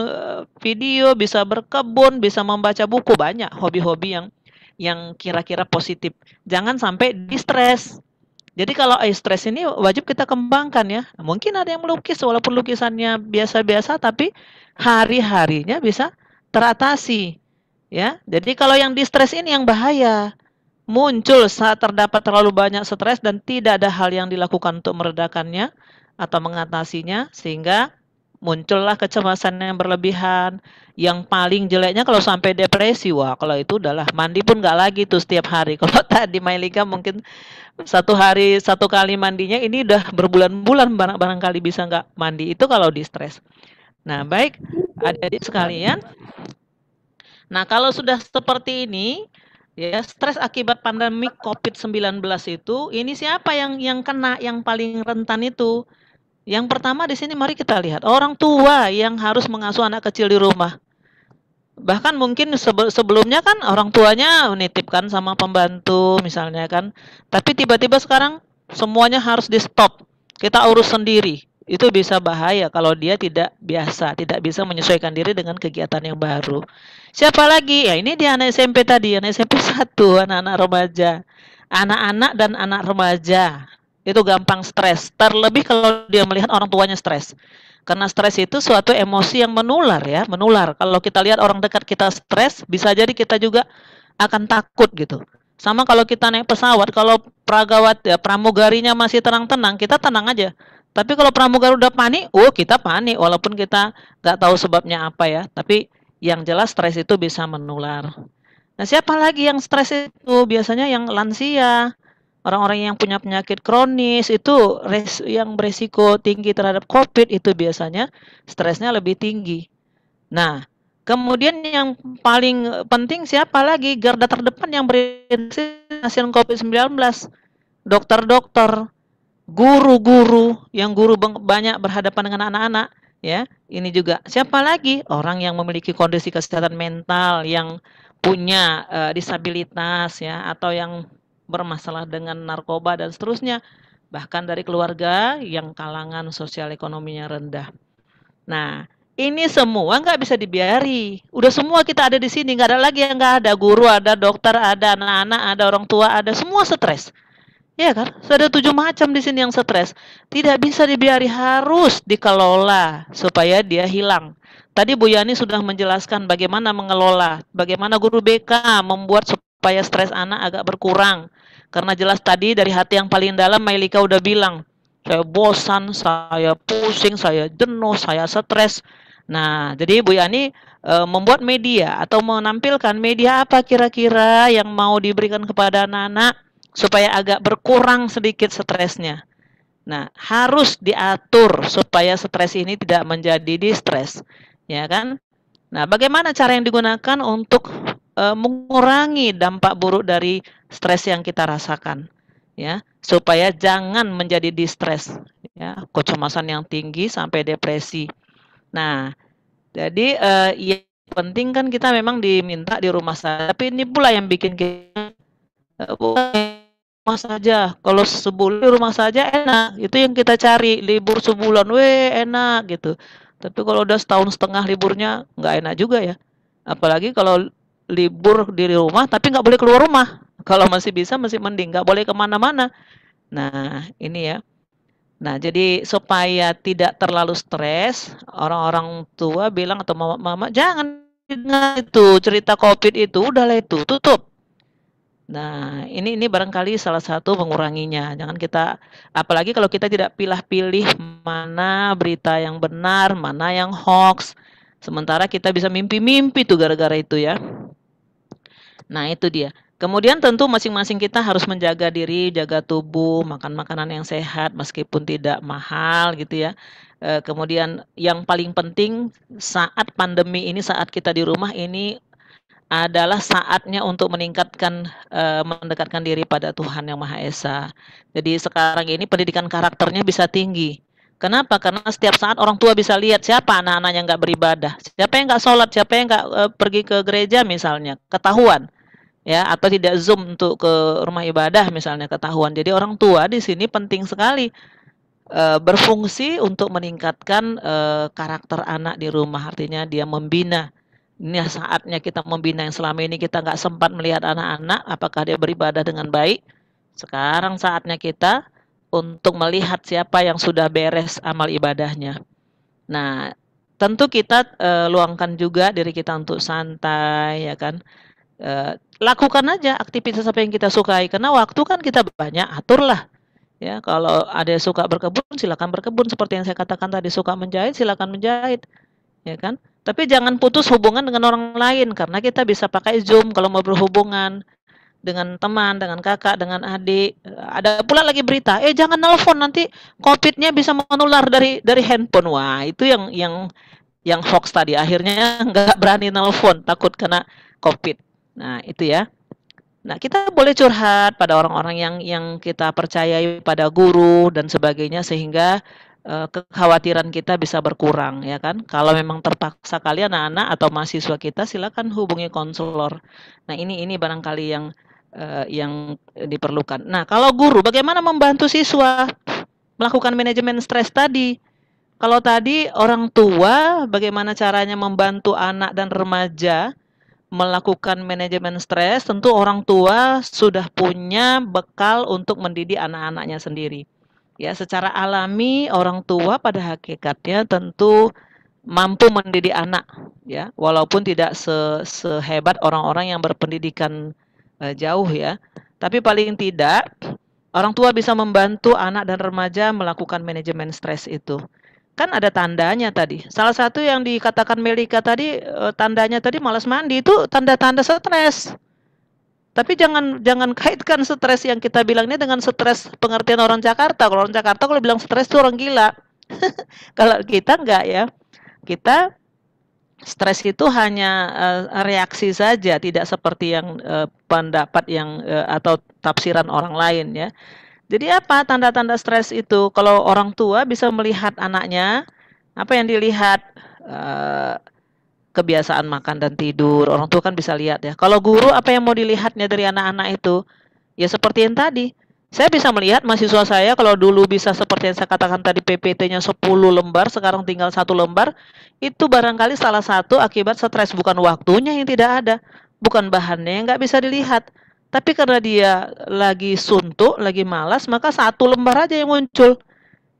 video, bisa berkebun, bisa membaca buku, banyak hobi-hobi yang kira-kira positif. Jangan sampai di-stres. Jadi kalau stres ini wajib kita kembangkan ya. Mungkin ada yang melukis walaupun lukisannya biasa-biasa tapi hari-harinya bisa teratasi. Ya. Jadi kalau yang di-stres ini yang bahaya. Muncul saat terdapat terlalu banyak stres dan tidak ada hal yang dilakukan untuk meredakannya atau mengatasinya sehingga muncullah kecemasan yang berlebihan. Yang paling jeleknya kalau sampai depresi, kalau itu udahlah mandi pun nggak lagi tuh setiap hari. Kalau tadi Mailika mungkin 1 hari 1 kali mandinya, ini udah berbulan-bulan barangkali bisa nggak mandi. Itu kalau di stres. Nah, baik adik-adik sekalian. Nah, kalau sudah seperti ini, ya stres akibat pandemi COVID-19 itu, ini siapa yang kena yang paling rentan itu? Yang pertama di sini mari kita lihat orang tua yang harus mengasuh anak kecil di rumah. Bahkan mungkin sebelumnya kan orang tuanya menitipkan sama pembantu misalnya kan. Tapi tiba-tiba sekarang semuanya harus di stop. Kita urus sendiri. Itu bisa bahaya kalau dia tidak biasa, tidak bisa menyesuaikan diri dengan kegiatan yang baru. Siapa lagi? Ya ini dia anak SMP tadi, anak SMP 1, anak-anak remaja. Anak-anak dan anak remaja itu gampang stres, terlebih kalau dia melihat orang tuanya stres. Karena stres itu suatu emosi yang menular ya, menular. Kalau kita lihat orang dekat kita stres, bisa jadi kita juga akan takut gitu. Sama kalau kita naik pesawat, kalau pramugarinya masih tenang-tenang, kita tenang aja. Tapi kalau pramugari udah panik, kita panik walaupun kita nggak tahu sebabnya apa ya. Tapi yang jelas stres itu bisa menular. Nah, siapa lagi yang stres itu? Biasanya yang lansia, orang-orang yang punya penyakit kronis itu yang beresiko tinggi terhadap COVID itu biasanya stresnya lebih tinggi. Nah, kemudian yang paling penting siapa lagi? Garda terdepan yang berinteraksi pasien COVID-19. Dokter-dokter, guru-guru, yang guru banyak berhadapan dengan anak-anak, ya. Ini juga siapa lagi? Orang yang memiliki kondisi kesehatan mental, yang punya disabilitas ya, atau yang bermasalah dengan narkoba dan seterusnya. Bahkan dari keluarga yang kalangan sosial ekonominya rendah. Nah, ini semua nggak bisa dibiari. Udah semua kita ada di sini, nggak ada lagi yang nggak ada. Guru ada, dokter ada, anak-anak ada, orang tua ada, semua stres. Ya kan? Sudah 7 macam di sini yang stres. Tidak bisa dibiari, harus dikelola supaya dia hilang. Tadi Bu Yani sudah menjelaskan bagaimana mengelola, bagaimana guru BK membuat supaya stres anak agak berkurang. Karena jelas tadi dari hati yang paling dalam Mailika udah bilang, saya bosan, saya pusing, saya jenuh, saya stres. Nah, jadi Bu Yani membuat media atau menampilkan media apa kira-kira yang mau diberikan kepada anak-anak supaya agak berkurang sedikit stresnya. Nah, harus diatur supaya stres ini tidak menjadi distres, ya kan? Nah, bagaimana cara yang digunakan untuk mengurangi dampak buruk dari stres yang kita rasakan, ya, supaya jangan menjadi distres, ya, kecemasan yang tinggi sampai depresi. Nah, jadi yang penting kan kita memang diminta di rumah saja, tapi ini pula yang bikin kita rumah saja. Kalau sebulan di rumah saja enak, itu yang kita cari, libur sebulan, enak gitu. Tapi kalau udah setahun setengah liburnya nggak enak juga ya. Apalagi kalau libur di rumah tapi nggak boleh keluar rumah. Kalau masih bisa masih mending, nggak boleh kemana-mana. Nah ini ya. Nah jadi supaya tidak terlalu stres, orang-orang tua bilang atau mama-mama jangan itu cerita COVID itu, udahlah itu tutup. Nah, ini barangkali salah satu menguranginya. Jangan kita, apalagi kalau kita tidak pilih-pilih mana berita yang benar, mana yang hoax. Sementara kita bisa mimpi-mimpi tuh gara-gara itu ya. Nah, itu dia. Kemudian tentu masing-masing kita harus menjaga diri, jaga tubuh, makan makanan yang sehat meskipun tidak mahal gitu ya. Kemudian yang paling penting saat pandemi ini, saat kita di rumah ini adalah saatnya untuk mendekatkan diri pada Tuhan Yang Maha Esa. Jadi sekarang ini pendidikan karakternya bisa tinggi. Kenapa? Karena setiap saat orang tua bisa lihat siapa anak-anak yang nggak beribadah, siapa yang nggak sholat, siapa yang nggak pergi ke gereja misalnya, ketahuan. Ya, atau tidak Zoom untuk ke rumah ibadah misalnya, ketahuan. Jadi orang tua di sini penting sekali berfungsi untuk meningkatkan karakter anak di rumah. Artinya dia membina. Ini saatnya kita membina yang selama ini kita nggak sempat melihat anak-anak apakah dia beribadah dengan baik. Sekarang saatnya kita untuk melihat siapa yang sudah beres amal ibadahnya. Nah, tentu kita luangkan juga diri kita untuk santai, ya kan. Lakukan aja aktivitas apa yang kita sukai, karena waktu kan kita banyak, aturlah. Ya, kalau ada yang suka berkebun, silakan berkebun. Seperti yang saya katakan tadi, suka menjahit, silakan menjahit, ya kan. Tapi jangan putus hubungan dengan orang lain, karena kita bisa pakai Zoom kalau mau berhubungan dengan teman, dengan kakak, dengan adik. Ada pula lagi berita, jangan nelpon, nanti COVID-nya bisa menular dari handphone. Wah, itu yang hoax tadi. Akhirnya nggak berani nelpon, takut kena COVID. Nah, itu ya. Nah, kita boleh curhat pada orang-orang yang kita percayai, pada guru dan sebagainya, sehingga kekhawatiran kita bisa berkurang, ya kan. Kalau memang terpaksa kalian anak-anak atau mahasiswa kita, silakan hubungi konselor. Nah, ini barangkali yang diperlukan. Nah, kalau guru, bagaimana membantu siswa melakukan manajemen stres tadi? Kalau tadi orang tua bagaimana caranya membantu anak dan remaja melakukan manajemen stres, tentu orang tua sudah punya bekal untuk mendidik anak-anaknya sendiri. Ya, secara alami orang tua pada hakikatnya tentu mampu mendidik anak, ya, walaupun tidak sehebat orang-orang yang berpendidikan jauh ya. Tapi paling tidak orang tua bisa membantu anak dan remaja melakukan manajemen stres itu. Kan ada tandanya tadi. Salah satu yang dikatakan Melika tadi, tandanya tadi malas mandi itu tanda-tanda stres. Tapi jangan kaitkan stres yang kita bilangnya dengan stres pengertian orang Jakarta. Kalau orang Jakarta kalau bilang stres itu orang gila. Kalau kita enggak ya. Kita stres itu hanya reaksi saja, tidak seperti yang pendapat yang atau tafsiran orang lain ya. Jadi apa tanda-tanda stres itu? Kalau orang tua bisa melihat anaknya, apa yang dilihat? Kebiasaan makan dan tidur. Orang tua kan bisa lihat ya. Kalau guru apa yang mau dilihatnya dari anak-anak itu? Ya seperti yang tadi. Saya bisa melihat mahasiswa saya kalau dulu bisa seperti yang saya katakan tadi PPT-nya 10 lembar, sekarang tinggal 1 lembar. Itu barangkali salah satu akibat stres, bukan waktunya yang tidak ada, bukan bahannya yang nggak bisa dilihat. Tapi karena dia lagi suntuk, lagi malas, maka 1 lembar aja yang muncul.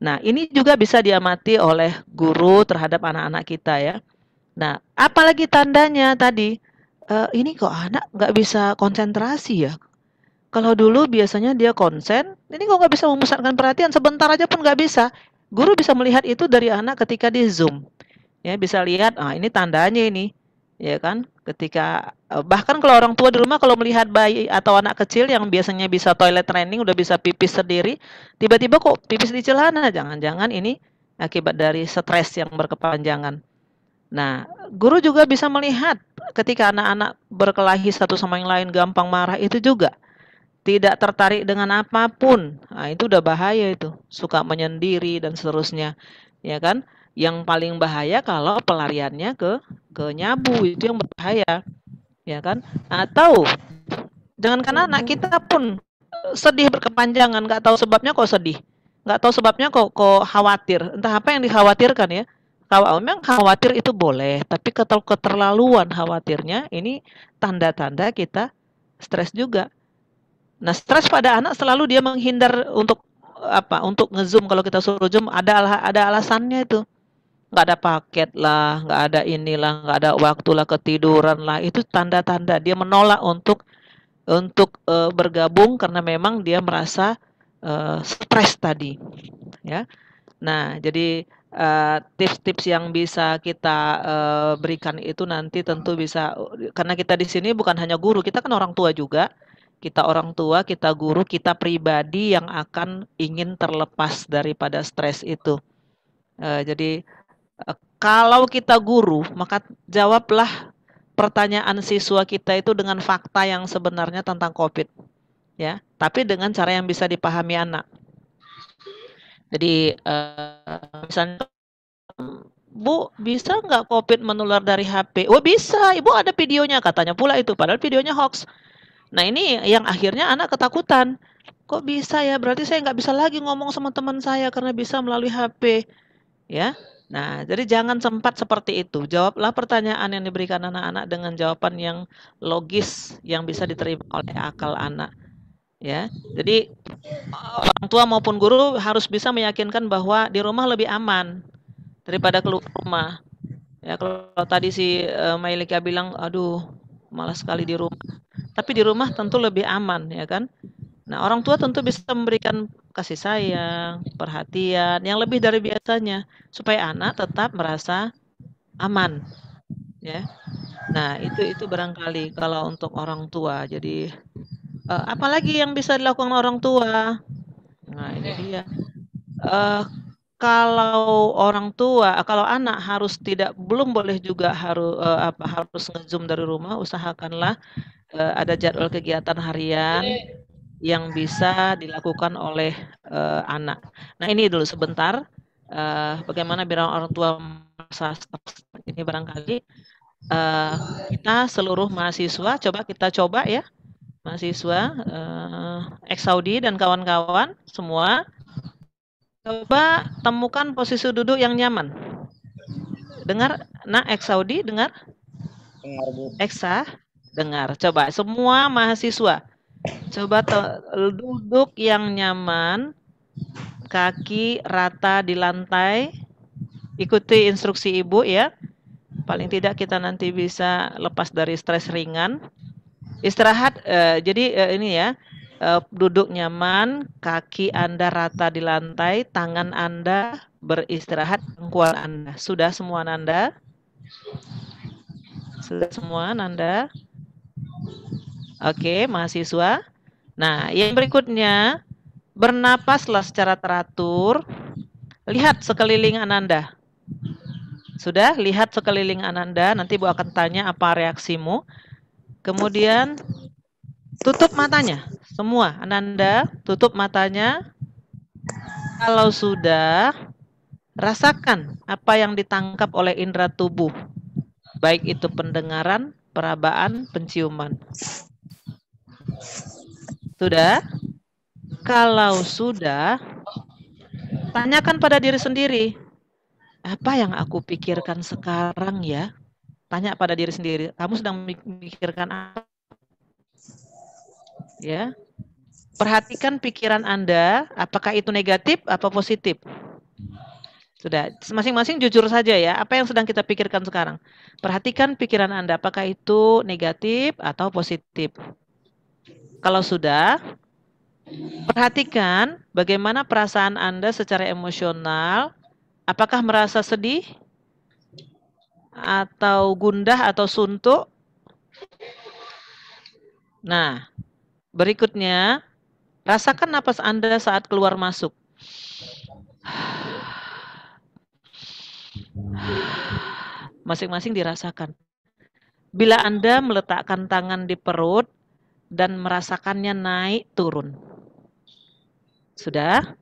Nah, ini juga bisa diamati oleh guru terhadap anak-anak kita ya. Nah, apalagi tandanya tadi, ini kok anak nggak bisa konsentrasi ya. Kalau dulu biasanya dia konsen, ini kok nggak bisa memusatkan perhatian, sebentar aja pun nggak bisa. Guru bisa melihat itu dari anak ketika di Zoom. Ya, bisa lihat, ini tandanya ini. Ya kan? Ketika bahkan kalau orang tua di rumah kalau melihat bayi atau anak kecil yang biasanya bisa toilet training, udah bisa pipis sendiri, tiba-tiba kok pipis di celana, jangan-jangan ini akibat dari stres yang berkepanjangan. Nah, guru juga bisa melihat ketika anak-anak berkelahi satu sama yang lain, gampang marah, itu juga tidak tertarik dengan apapun. Nah, itu udah bahaya itu. Suka menyendiri dan seterusnya. Ya kan? Yang paling bahaya kalau pelariannya ke nyabu, itu yang berbahaya. Ya kan? Atau jangankan anak, kita pun sedih berkepanjangan, nggak tahu sebabnya kok sedih. Nggak tahu sebabnya kok khawatir. Entah apa yang dikhawatirkan ya. Kalau memang khawatir itu boleh, tapi keterlaluan khawatirnya ini tanda-tanda kita stres juga. Nah, stres pada anak selalu dia menghindar untuk apa? Untuk nge-zoom. Kalau kita suruh zoom ada alasannya itu. Nggak ada paket lah, nggak ada inilah, nggak ada waktu lah, ketiduran lah. Itu tanda-tanda dia menolak untuk bergabung karena memang dia merasa stres tadi. Ya. Nah, jadi tips-tips yang bisa kita berikan itu nanti tentu bisa, karena kita di sini bukan hanya guru, kita kan orang tua juga. Kita orang tua, kita guru, kita pribadi yang akan ingin terlepas daripada stres itu. Jadi kalau kita guru, maka jawablah pertanyaan siswa kita itu dengan fakta yang sebenarnya tentang COVID. Ya, tapi dengan cara yang bisa dipahami anak. Jadi misalnya, Bu, bisa nggak COVID menular dari HP? Oh bisa, Ibu ada videonya, katanya pula itu, padahal videonya hoax. Nah ini yang akhirnya anak ketakutan. Kok bisa ya? Berarti saya nggak bisa lagi ngomong sama teman saya karena bisa melalui HP. Ya, nah jadi jangan sempat seperti itu. Jawablah pertanyaan yang diberikan anak-anak dengan jawaban yang logis, yang bisa diterima oleh akal anak. Ya, jadi orang tua maupun guru harus bisa meyakinkan bahwa di rumah lebih aman daripada keluar rumah. Ya, kalau tadi si Mailika bilang, aduh, malas sekali di rumah. Tapi di rumah tentu lebih aman, ya kan? Nah, orang tua tentu bisa memberikan kasih sayang, perhatian yang lebih dari biasanya supaya anak tetap merasa aman, ya. Nah, itu barangkali kalau untuk orang tua. Jadi apalagi yang bisa dilakukan orang tua? Nah, ini dia. Kalau orang tua, kalau anak belum boleh juga harus nge-zoom dari rumah, usahakanlah ada jadwal kegiatan harian yang bisa dilakukan oleh anak. Nah, ini dulu sebentar. Bagaimana biar orang tua merasa ini barangkali kita seluruh mahasiswa kita coba ya, mahasiswa ex Saudi dan kawan-kawan semua Coba temukan posisi duduk yang nyaman. Dengar, nak Eksaudi, dengar? Dengar, Bu. Eksa, dengar. Coba semua mahasiswa, coba duduk yang nyaman, kaki rata di lantai. Ikuti instruksi ibu ya. Paling tidak kita nanti bisa lepas dari stres ringan. Istirahat, jadi ini ya, duduk nyaman, kaki Anda rata di lantai, tangan Anda beristirahat, pangkuan Anda. Sudah semua Nanda? Sudah semua Nanda? Oke, mahasiswa. Nah, yang berikutnya, bernapaslah secara teratur. Lihat sekeliling Ananda. Sudah? Lihat sekeliling Ananda. Nanti Bu akan tanya apa reaksimu. Kemudian tutup matanya. Semua Ananda tutup matanya. Kalau sudah, rasakan apa yang ditangkap oleh indera tubuh. Baik itu pendengaran, perabaan, penciuman. Sudah? Kalau sudah, tanyakan pada diri sendiri. Apa yang aku pikirkan sekarang ya? Tanya pada diri sendiri. Kamu sedang memikirkan apa? Ya. Perhatikan pikiran Anda, apakah itu negatif atau positif? Sudah, masing-masing jujur saja ya, apa yang sedang kita pikirkan sekarang. Perhatikan pikiran Anda, apakah itu negatif atau positif. Kalau sudah, perhatikan bagaimana perasaan Anda secara emosional, apakah merasa sedih, atau gundah, atau suntuk. Nah, berikutnya, rasakan napas Anda saat keluar masuk. Masing-masing dirasakan. Bila Anda meletakkan tangan di perut dan merasakannya naik turun. Sudah?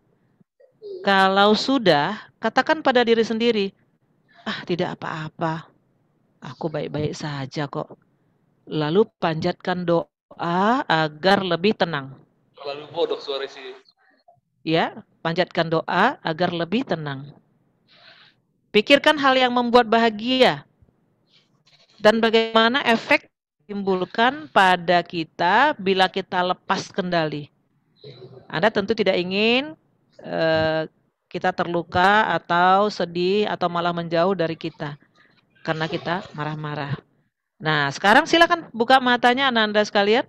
Kalau sudah, katakan pada diri sendiri, tidak apa-apa. Aku baik-baik saja kok. Lalu panjatkan doa agar lebih tenang. Lalu bodoh suara sih. Ya, panjatkan doa agar lebih tenang. Pikirkan hal yang membuat bahagia. Dan bagaimana efek timbulkan pada kita bila kita lepas kendali. Anda tentu tidak ingin kita terluka atau sedih atau malah menjauh dari kita. Karena kita marah-marah. Nah, sekarang silakan buka matanya Ananda sekalian.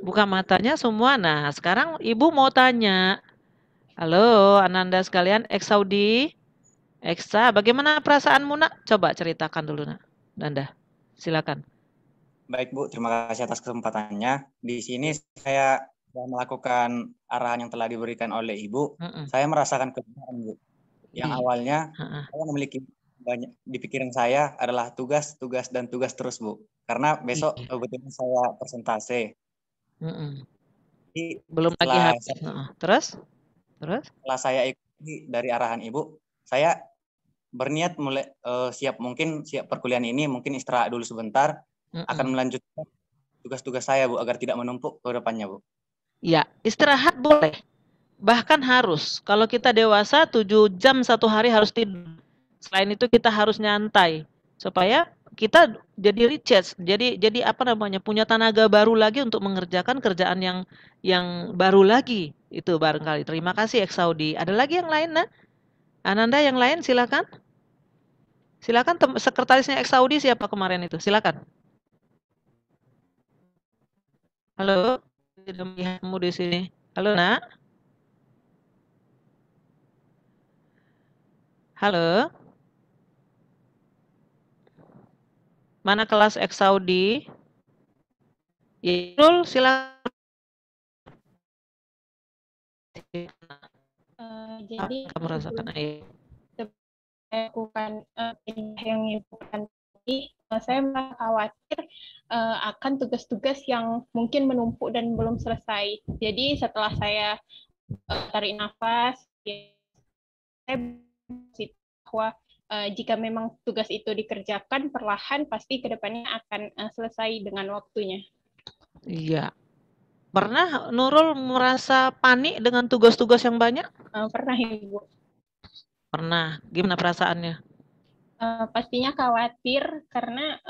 Buka matanya semua. Nah, sekarang Ibu mau tanya. Halo Ananda sekalian, Eksaudi. Eksa, bagaimana perasaanmu nak? Coba ceritakan dulu nak. Nanda, silakan. Baik Bu, terima kasih atas kesempatannya. Di sini saya melakukan arahan yang telah diberikan oleh Ibu. Saya merasakan kebenaran Bu. Yang awalnya saya memiliki banyak di pikiran saya adalah tugas dan tugas terus Bu. Karena besok kebetulan saya persentase. Belum lagi habis. Terus? Setelah saya ikuti dari arahan Ibu, saya berniat mulai siap perkuliahan ini, mungkin istirahat dulu sebentar, akan melanjutkan tugas-tugas saya Bu, agar tidak menumpuk ke depannya Bu. Ya, istirahat boleh. Bahkan harus. Kalau kita dewasa 7 jam satu hari harus tidur. Selain itu kita harus nyantai supaya kita jadi recharge, jadi apa namanya, punya tenaga baru lagi untuk mengerjakan kerjaan yang baru lagi. Itu barangkali. Terima kasih Eksaudi. Ada lagi yang lain nah? Ananda yang lain silakan. Silakan sekretarisnya Eksaudi siapa kemarin itu? Silakan. Halo, tidak melihatmu di sini. Halo nak. Halo. Mana kelas Eksaudi? Irul, silakan. Jadi kamu rasakan lakukan yang bukan tadi, saya khawatir akan tugas-tugas yang mungkin menumpuk dan belum selesai. Jadi setelah saya tarik nafas, saya bahwa jika memang tugas itu dikerjakan perlahan, pasti kedepannya akan selesai dengan waktunya. Iya, Pernah Nurul merasa panik dengan tugas-tugas yang banyak? Pernah Ibu. Pernah. Gimana perasaannya? Pastinya khawatir karena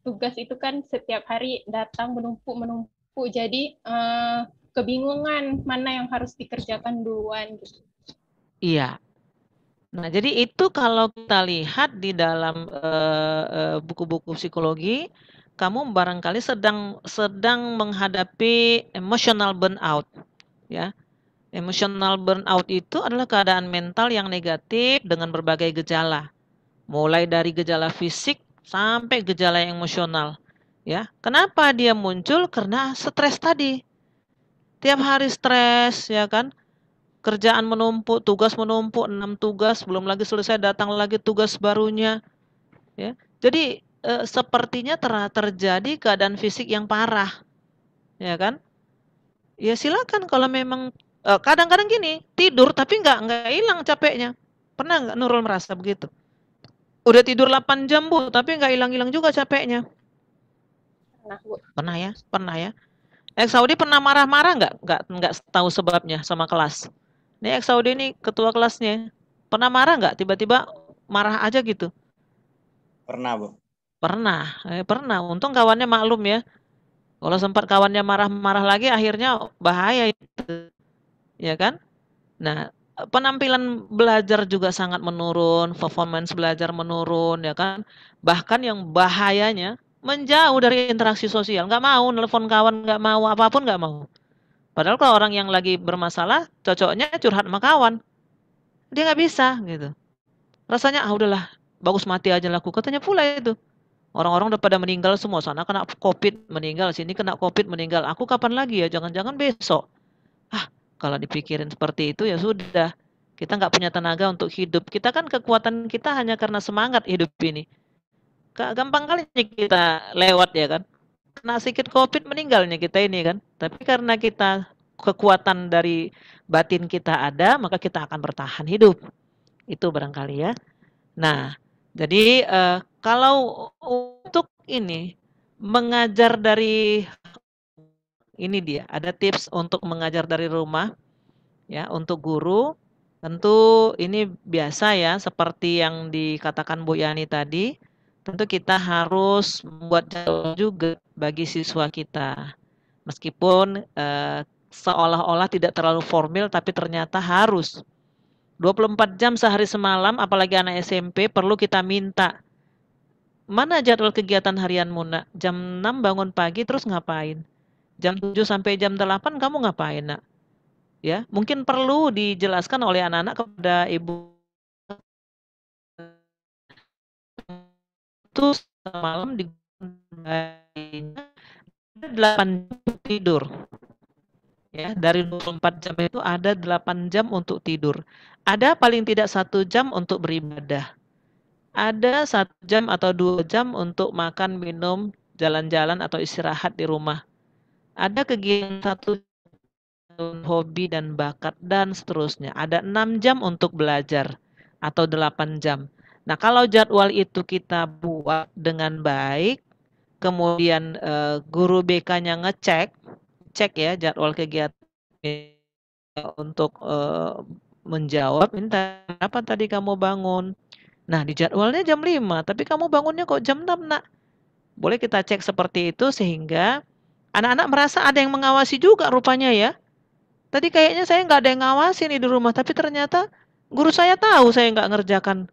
tugas itu kan setiap hari datang menumpuk, jadi kebingungan mana yang harus dikerjakan duluan gitu. Iya. Nah, jadi itu kalau kita lihat di dalam buku-buku psikologi, kamu barangkali sedang menghadapi emotional burnout, ya. Emotional burnout itu adalah keadaan mental yang negatif dengan berbagai gejala, mulai dari gejala fisik sampai gejala emosional, ya. Kenapa dia muncul? Karena stres tadi. Tiap hari stres, ya kan? Kerjaan menumpuk, tugas menumpuk, 6 tugas, belum lagi selesai datang lagi tugas barunya, ya. Jadi sepertinya terjadi keadaan fisik yang parah, ya kan? Ya silakan kalau memang kadang-kadang gini, tidur tapi nggak hilang capeknya. Pernah nggak Nurul merasa begitu? Udah tidur 8 jam Bu, tapi nggak hilang-hilang juga capeknya. Pernah Bu. Pernah ya. Saudi pernah marah-marah nggak tahu sebabnya sama kelas. Ini Saudi ini ketua kelasnya. Pernah marah nggak? Tiba-tiba marah aja gitu. Pernah, Bu. Pernah. Pernah. Untung kawannya maklum ya. Kalau sempat kawannya marah-marah lagi akhirnya bahaya itu. Ya kan? Nah, penampilan belajar juga sangat menurun, performance belajar menurun, ya kan? Bahkan yang bahayanya menjauh dari interaksi sosial, nggak mau nelpon kawan, nggak mau apapun, nggak mau. Padahal kalau orang yang lagi bermasalah, cocoknya curhat sama kawan, dia nggak bisa gitu. Rasanya udahlah, bagus mati aja laku. Katanya pula itu. Orang-orang udah pada meninggal semua, sana kena COVID meninggal, sini kena COVID meninggal. Aku kapan lagi ya? Jangan-jangan besok. Kalau dipikirin seperti itu ya sudah. Kita nggak punya tenaga untuk hidup. Kita kan kekuatan kita hanya karena semangat hidup ini. Gampang kali kita lewat ya kan. Kena sedikit COVID meninggalnya kita ini kan. Tapi karena kita kekuatan dari batin kita ada, maka kita akan bertahan hidup. Itu barangkali ya. Nah, jadi kalau untuk ini mengajar dari ini dia, ada tips untuk mengajar dari rumah ya untuk guru. Tentu ini biasa ya seperti yang dikatakan Bu Yani tadi. Tentu kita harus membuat jadwal juga bagi siswa kita. Meskipun seolah-olah tidak terlalu formal tapi ternyata harus. 24 jam sehari semalam apalagi anak SMP perlu kita minta. Mana jadwal kegiatan harianmu nak? Jam 6 bangun pagi terus ngapain? Jam 7 sampai jam 8 kamu ngapain nak? Ya, mungkin perlu dijelaskan oleh anak-anak kepada ibu itu semalam di 8 jam tidur. Ya, dari 24 jam itu ada 8 jam untuk tidur. Ada paling tidak 1 jam untuk beribadah. Ada 1 jam atau 2 jam untuk makan, minum, jalan-jalan atau istirahat di rumah. Ada kegiatan 1 hobi dan bakat dan seterusnya. Ada 6 jam untuk belajar atau 8 jam. Nah, kalau jadwal itu kita buat dengan baik, kemudian guru BK-nya cek ya jadwal kegiatan untuk menjawab, apa tadi kamu bangun? Nah, di jadwalnya jam 5, tapi kamu bangunnya kok jam 6, nak? Boleh kita cek seperti itu sehingga anak-anak merasa ada yang mengawasi juga rupanya ya. Tadi kayaknya saya nggak ada yang ngawasi nih di rumah, tapi ternyata guru saya tahu saya nggak ngerjakan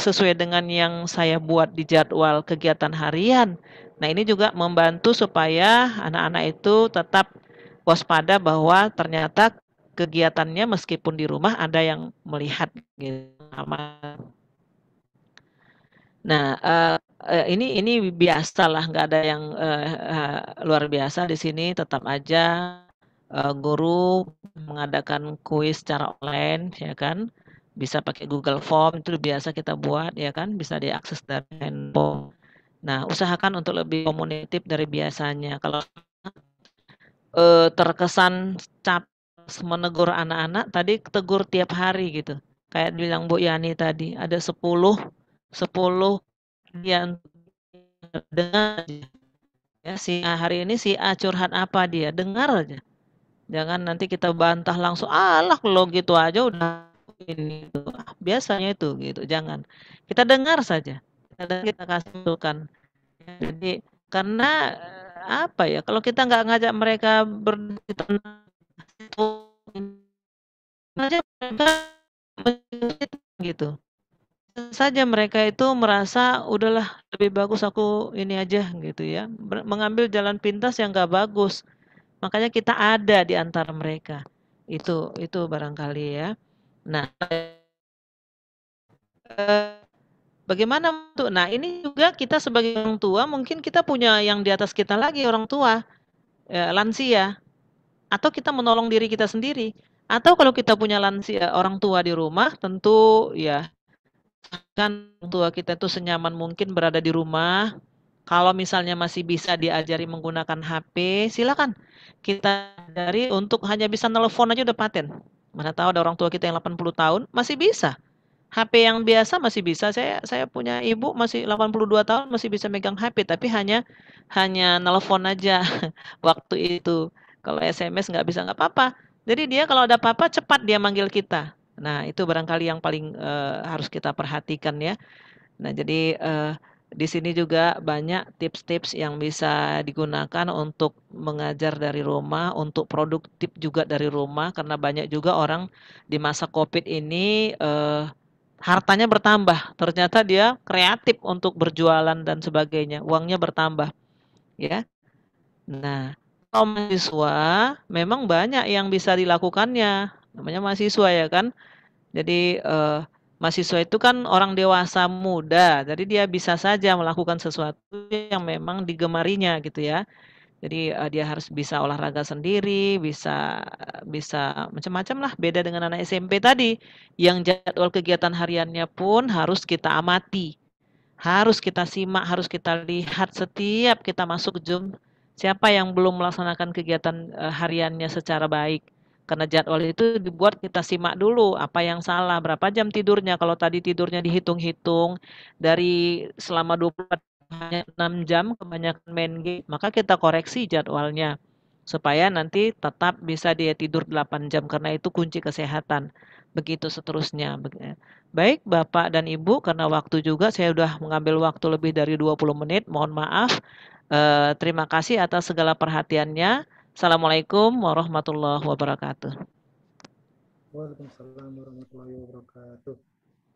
sesuai dengan yang saya buat di jadwal kegiatan harian. Nah, ini juga membantu supaya anak-anak itu tetap waspada bahwa ternyata kegiatannya meskipun di rumah ada yang melihat gitu. Nah, ini biasalah, nggak ada yang luar biasa di sini. Tetap aja guru mengadakan kuis secara online, ya kan? Bisa pakai Google Form, itu biasa kita buat, ya kan? Bisa diakses dari handphone. Nah, usahakan untuk lebih komunikatif dari biasanya. Kalau terkesan capek menegur anak-anak, tadi tegur tiap hari gitu. Kayak bilang Bu Yani tadi, ada 10 yang dengan Ya, si A hari ini si A curhat apa dia, dengar aja. Jangan nanti kita bantah langsung, alah lo gitu aja udah ini itu. Biasanya itu gitu, jangan. Kita dengar saja. Kita kasih masukan. Jadi karena apa ya? Kalau kita nggak ngajak mereka berdiskusi aja mereka gitu. Saja mereka itu merasa udahlah lebih bagus aku ini aja gitu ya. Mengambil jalan pintas yang nggak bagus. Makanya kita ada di antara mereka. Itu barangkali ya. Nah, bagaimana untuk nah ini juga kita sebagai orang tua mungkin kita punya yang di atas kita lagi orang tua, lansia atau kita menolong diri kita sendiri. Atau kalau kita punya lansia orang tua di rumah tentu ya kan orang tua kita itu senyaman mungkin berada di rumah. Kalau misalnya masih bisa diajari menggunakan HP, silakan kita ajari untuk hanya bisa telepon aja udah paten. Mana tahu ada orang tua kita yang 80 tahun masih bisa. HP yang biasa masih bisa. Saya punya ibu masih 82 tahun masih bisa megang HP tapi hanya telepon aja waktu itu. Kalau SMS nggak bisa nggak apa-apa. Jadi dia kalau ada apa-apa cepat dia manggil kita. Nah, itu barangkali yang paling harus kita perhatikan ya. Nah, jadi di sini juga banyak tips-tips yang bisa digunakan untuk mengajar dari rumah, untuk produktif juga dari rumah, karena banyak juga orang di masa COVID ini hartanya bertambah. Ternyata dia kreatif untuk berjualan dan sebagainya, uangnya bertambah, ya. Nah, kalau mahasiswa memang banyak yang bisa dilakukannya, namanya mahasiswa ya kan. Jadi mahasiswa itu kan orang dewasa muda, jadi dia bisa saja melakukan sesuatu yang memang digemarinya gitu ya. Jadi dia harus bisa olahraga sendiri, bisa bisa macam-macam lah. Beda dengan anak SMP tadi, yang jadwal kegiatan hariannya pun harus kita amati, harus kita simak, harus kita lihat setiap kita masuk Zoom. Siapa yang belum melaksanakan kegiatan hariannya secara baik? Karena jadwal itu dibuat kita simak dulu apa yang salah, berapa jam tidurnya. Kalau tadi tidurnya dihitung-hitung dari selama 24 hanya 6 jam kebanyakan main game, maka kita koreksi jadwalnya supaya nanti tetap bisa dia tidur 8 jam karena itu kunci kesehatan. Begitu seterusnya. Baik Bapak dan Ibu, karena waktu juga saya sudah mengambil waktu lebih dari 20 menit, mohon maaf. Terima kasih atas segala perhatiannya. Assalamualaikum warahmatullahi wabarakatuh. Waalaikumsalam warahmatullahi wabarakatuh.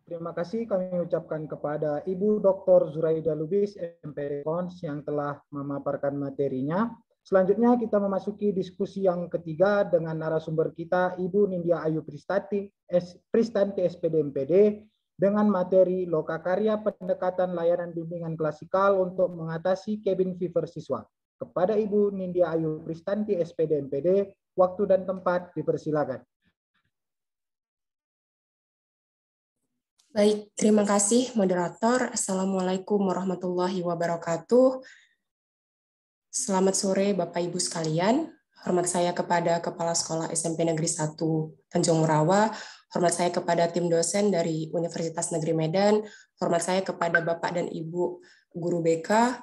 Terima kasih kami ucapkan kepada Ibu Dr. Zuraida Lubis, MPD Kons, yang telah memaparkan materinya. Selanjutnya kita memasuki diskusi yang ketiga dengan narasumber kita, Ibu Nindya Ayu Pristanti, SPD MPD, dengan materi Lokakarya Pendekatan Layanan Bimbingan Klasikal untuk mengatasi cabin fever siswa. Kepada Ibu Nindya Ayu Pristanti, SPD MPD, waktu dan tempat dipersilakan. Baik, terima kasih moderator. Assalamualaikum warahmatullahi wabarakatuh. Selamat sore Bapak Ibu sekalian. Hormat saya kepada Kepala Sekolah SMP Negeri 1 Tanjung Merawa, hormat saya kepada tim dosen dari Universitas Negeri Medan, hormat saya kepada Bapak dan Ibu guru BK,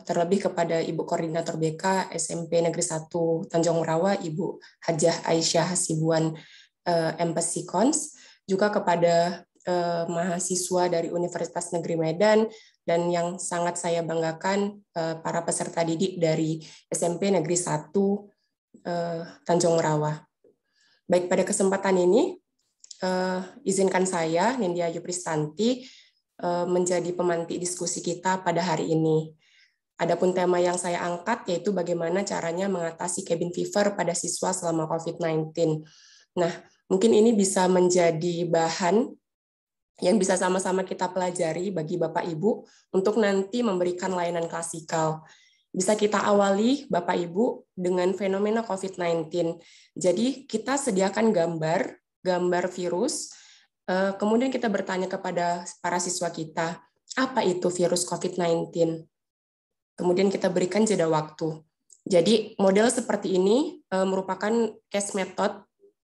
terlebih kepada Ibu Koordinator BK SMP Negeri 1 Tanjung Merawa, Ibu Hajah Aisyah Hasibuan MPC Kons, juga kepada mahasiswa dari Universitas Negeri Medan, dan yang sangat saya banggakan para peserta didik dari SMP Negeri 1 Tanjung Merawa. Baik, pada kesempatan ini izinkan saya Nindya Ayu Pristanti menjadi pemantik diskusi kita pada hari ini. Adapun tema yang saya angkat yaitu bagaimana caranya mengatasi cabin fever pada siswa selama COVID-19. Nah, mungkin ini bisa menjadi bahan yang bisa sama-sama kita pelajari bagi Bapak Ibu untuk nanti memberikan layanan klasikal. Bisa kita awali Bapak Ibu dengan fenomena COVID-19. Jadi kita sediakan gambar virus, kemudian kita bertanya kepada para siswa kita, apa itu virus COVID-19? Kemudian kita berikan jeda waktu. Jadi model seperti ini merupakan case method,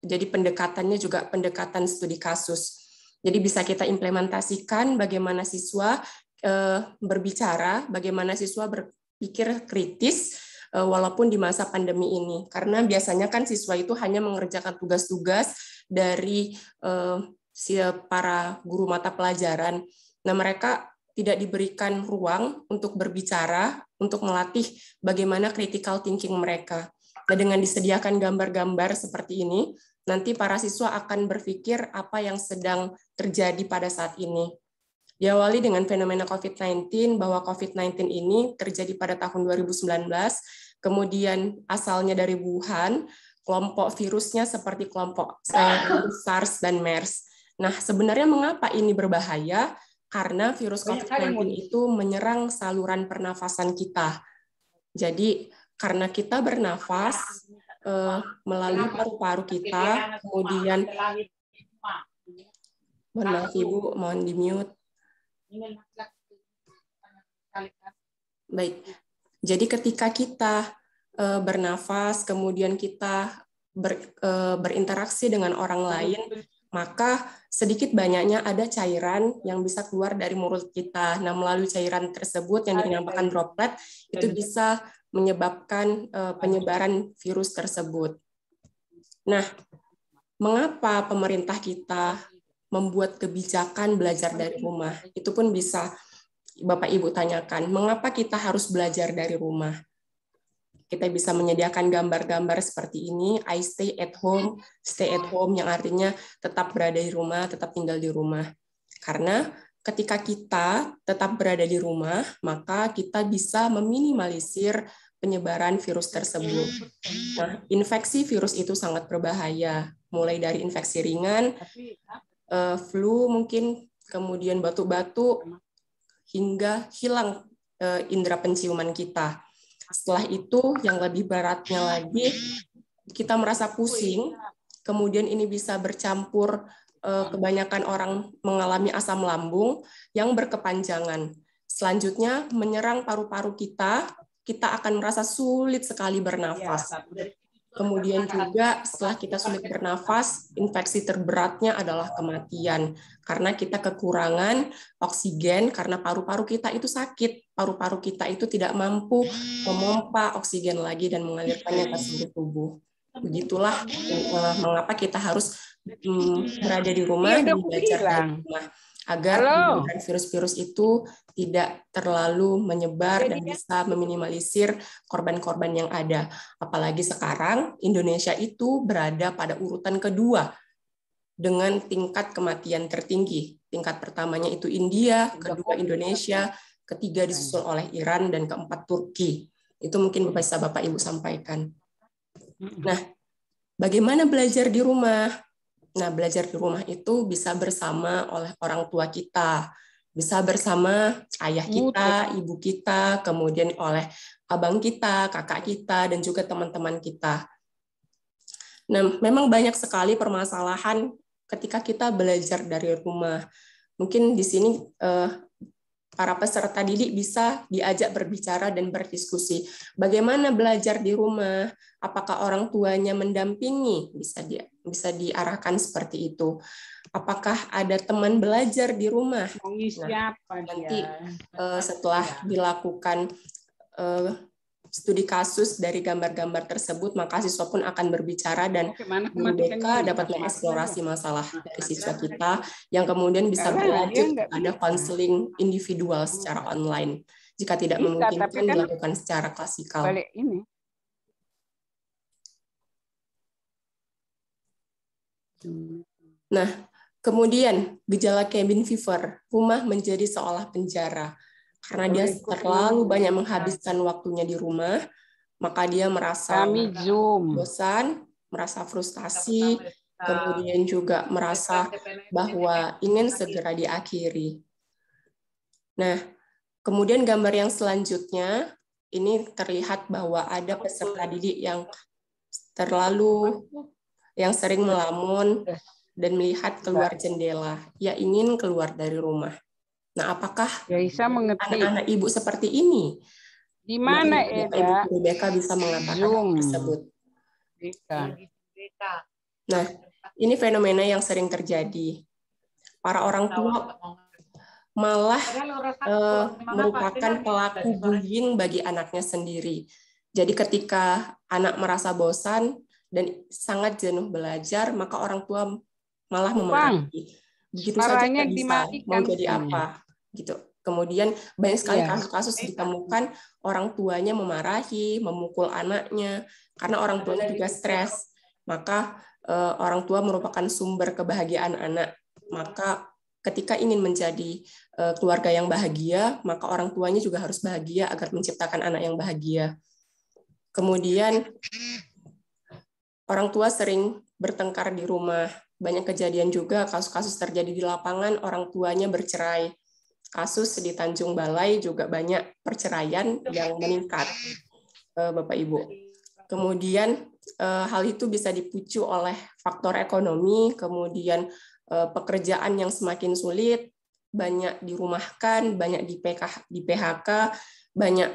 jadi pendekatannya juga pendekatan studi kasus. Jadi bisa kita implementasikan bagaimana siswa berbicara, bagaimana siswa pikir kritis walaupun di masa pandemi ini. Karena biasanya kan siswa itu hanya mengerjakan tugas-tugas dari para guru mata pelajaran. Nah, mereka tidak diberikan ruang untuk berbicara, untuk melatih bagaimana critical thinking mereka. Nah, dengan disediakan gambar-gambar seperti ini, nanti para siswa akan berpikir apa yang sedang terjadi pada saat ini. Diawali dengan fenomena COVID-19, bahwa COVID-19 ini terjadi pada tahun 2019, kemudian asalnya dari Wuhan, kelompok virusnya seperti kelompok SARS dan MERS. Nah, sebenarnya mengapa ini berbahaya? Karena virus COVID-19 itu menyerang saluran pernafasan kita. Jadi, karena kita bernafas melalui paru-paru kita, kemudian, mohon maaf Ibu, mohon di-mute. Baik, jadi ketika kita bernafas, kemudian kita berinteraksi dengan orang lain, maka sedikit banyaknya ada cairan yang bisa keluar dari mulut kita. Nah, melalui cairan tersebut yang dinamakan droplet, itu bisa menyebabkan penyebaran virus tersebut. Nah, mengapa pemerintah kita membuat kebijakan belajar dari rumah? Itu pun bisa Bapak Ibu tanyakan, mengapa kita harus belajar dari rumah? Kita bisa menyediakan gambar-gambar seperti ini, I stay at home, yang artinya tetap berada di rumah, tetap tinggal di rumah. Karena ketika kita tetap berada di rumah, maka kita bisa meminimalisir penyebaran virus tersebut. Nah, infeksi virus itu sangat berbahaya, mulai dari infeksi ringan, flu mungkin, kemudian batuk-batuk, hingga hilang indera penciuman kita. Setelah itu, yang lebih beratnya lagi, kita merasa pusing, kemudian ini bisa bercampur, kebanyakan orang mengalami asam lambung yang berkepanjangan. Selanjutnya, menyerang paru-paru kita, kita akan merasa sulit sekali bernafas. Kemudian juga setelah kita sulit bernafas, infeksi terberatnya adalah kematian. Karena kita kekurangan oksigen, karena paru-paru kita itu sakit. Paru-paru kita itu tidak mampu memompa oksigen lagi dan mengalirkannya ke seluruh tubuh. Begitulah mengapa kita harus berada di rumah dan belajar dari rumah. Agar virus-virus itu tidak terlalu menyebar dan bisa meminimalisir korban-korban yang ada. Apalagi sekarang Indonesia itu berada pada urutan kedua dengan tingkat kematian tertinggi. Tingkat pertamanya itu India, kedua Indonesia, ketiga disusul oleh Iran, dan keempat Turki. Itu mungkin bisa Bapak Ibu sampaikan. Nah, bagaimana belajar di rumah? Nah, belajar di rumah itu bisa bersama oleh orang tua kita, bisa bersama ayah kita, ibu kita, kemudian oleh abang kita, kakak kita, dan juga teman-teman kita. Nah, memang banyak sekali permasalahan ketika kita belajar dari rumah. Mungkin di sini para peserta didik bisa diajak berbicara dan berdiskusi. Bagaimana belajar di rumah? Apakah orang tuanya mendampingi? Bisa diarahkan seperti itu. Apakah ada teman belajar di rumah? Nah, nanti setelah dilakukan studi kasus dari gambar-gambar tersebut, maka siswa pun akan berbicara dan guru BK dapat mengeksplorasi masalah dari siswa kita yang kemudian bisa berlanjut pada konseling individual secara online jika tidak memungkinkan dilakukan secara klasikal. Nah, kemudian gejala cabin fever, rumah menjadi seolah penjara. Karena dia terlalu banyak menghabiskan waktunya di rumah, maka dia merasa bosan, merasa frustasi, kemudian juga merasa bahwa ingin segera diakhiri. Nah, kemudian gambar yang selanjutnya, ini terlihat bahwa ada peserta didik yang sering melamun dan melihat keluar jendela. Ia ingin keluar dari rumah. Nah, apakah anak-anak ibu seperti ini? Di mana Ibu guru BK bisa mengatakan hal tersebut? Nah, ini fenomena yang sering terjadi. Para orang tua malah merupakan pelaku bullying bagi anaknya sendiri. Jadi ketika anak merasa bosan dan sangat jenuh belajar, maka orang tua malah memarahi. Begitu saja tidak bisa, mau jadi apa gitu. Kemudian banyak sekali kasus-kasus ditemukan orang tuanya memarahi, memukul anaknya karena orang tuanya juga stres. Maka orang tua merupakan sumber kebahagiaan anak. Maka ketika ingin menjadi keluarga yang bahagia, maka orang tuanya juga harus bahagia agar menciptakan anak yang bahagia. Kemudian orang tua sering bertengkar di rumah. Banyak kejadian juga kasus-kasus terjadi di lapangan, orang tuanya bercerai. Kasus di Tanjung Balai juga banyak perceraian yang meningkat, Bapak Ibu. Kemudian hal itu bisa dipicu oleh faktor ekonomi, kemudian pekerjaan yang semakin sulit, banyak dirumahkan, banyak di PHK, banyak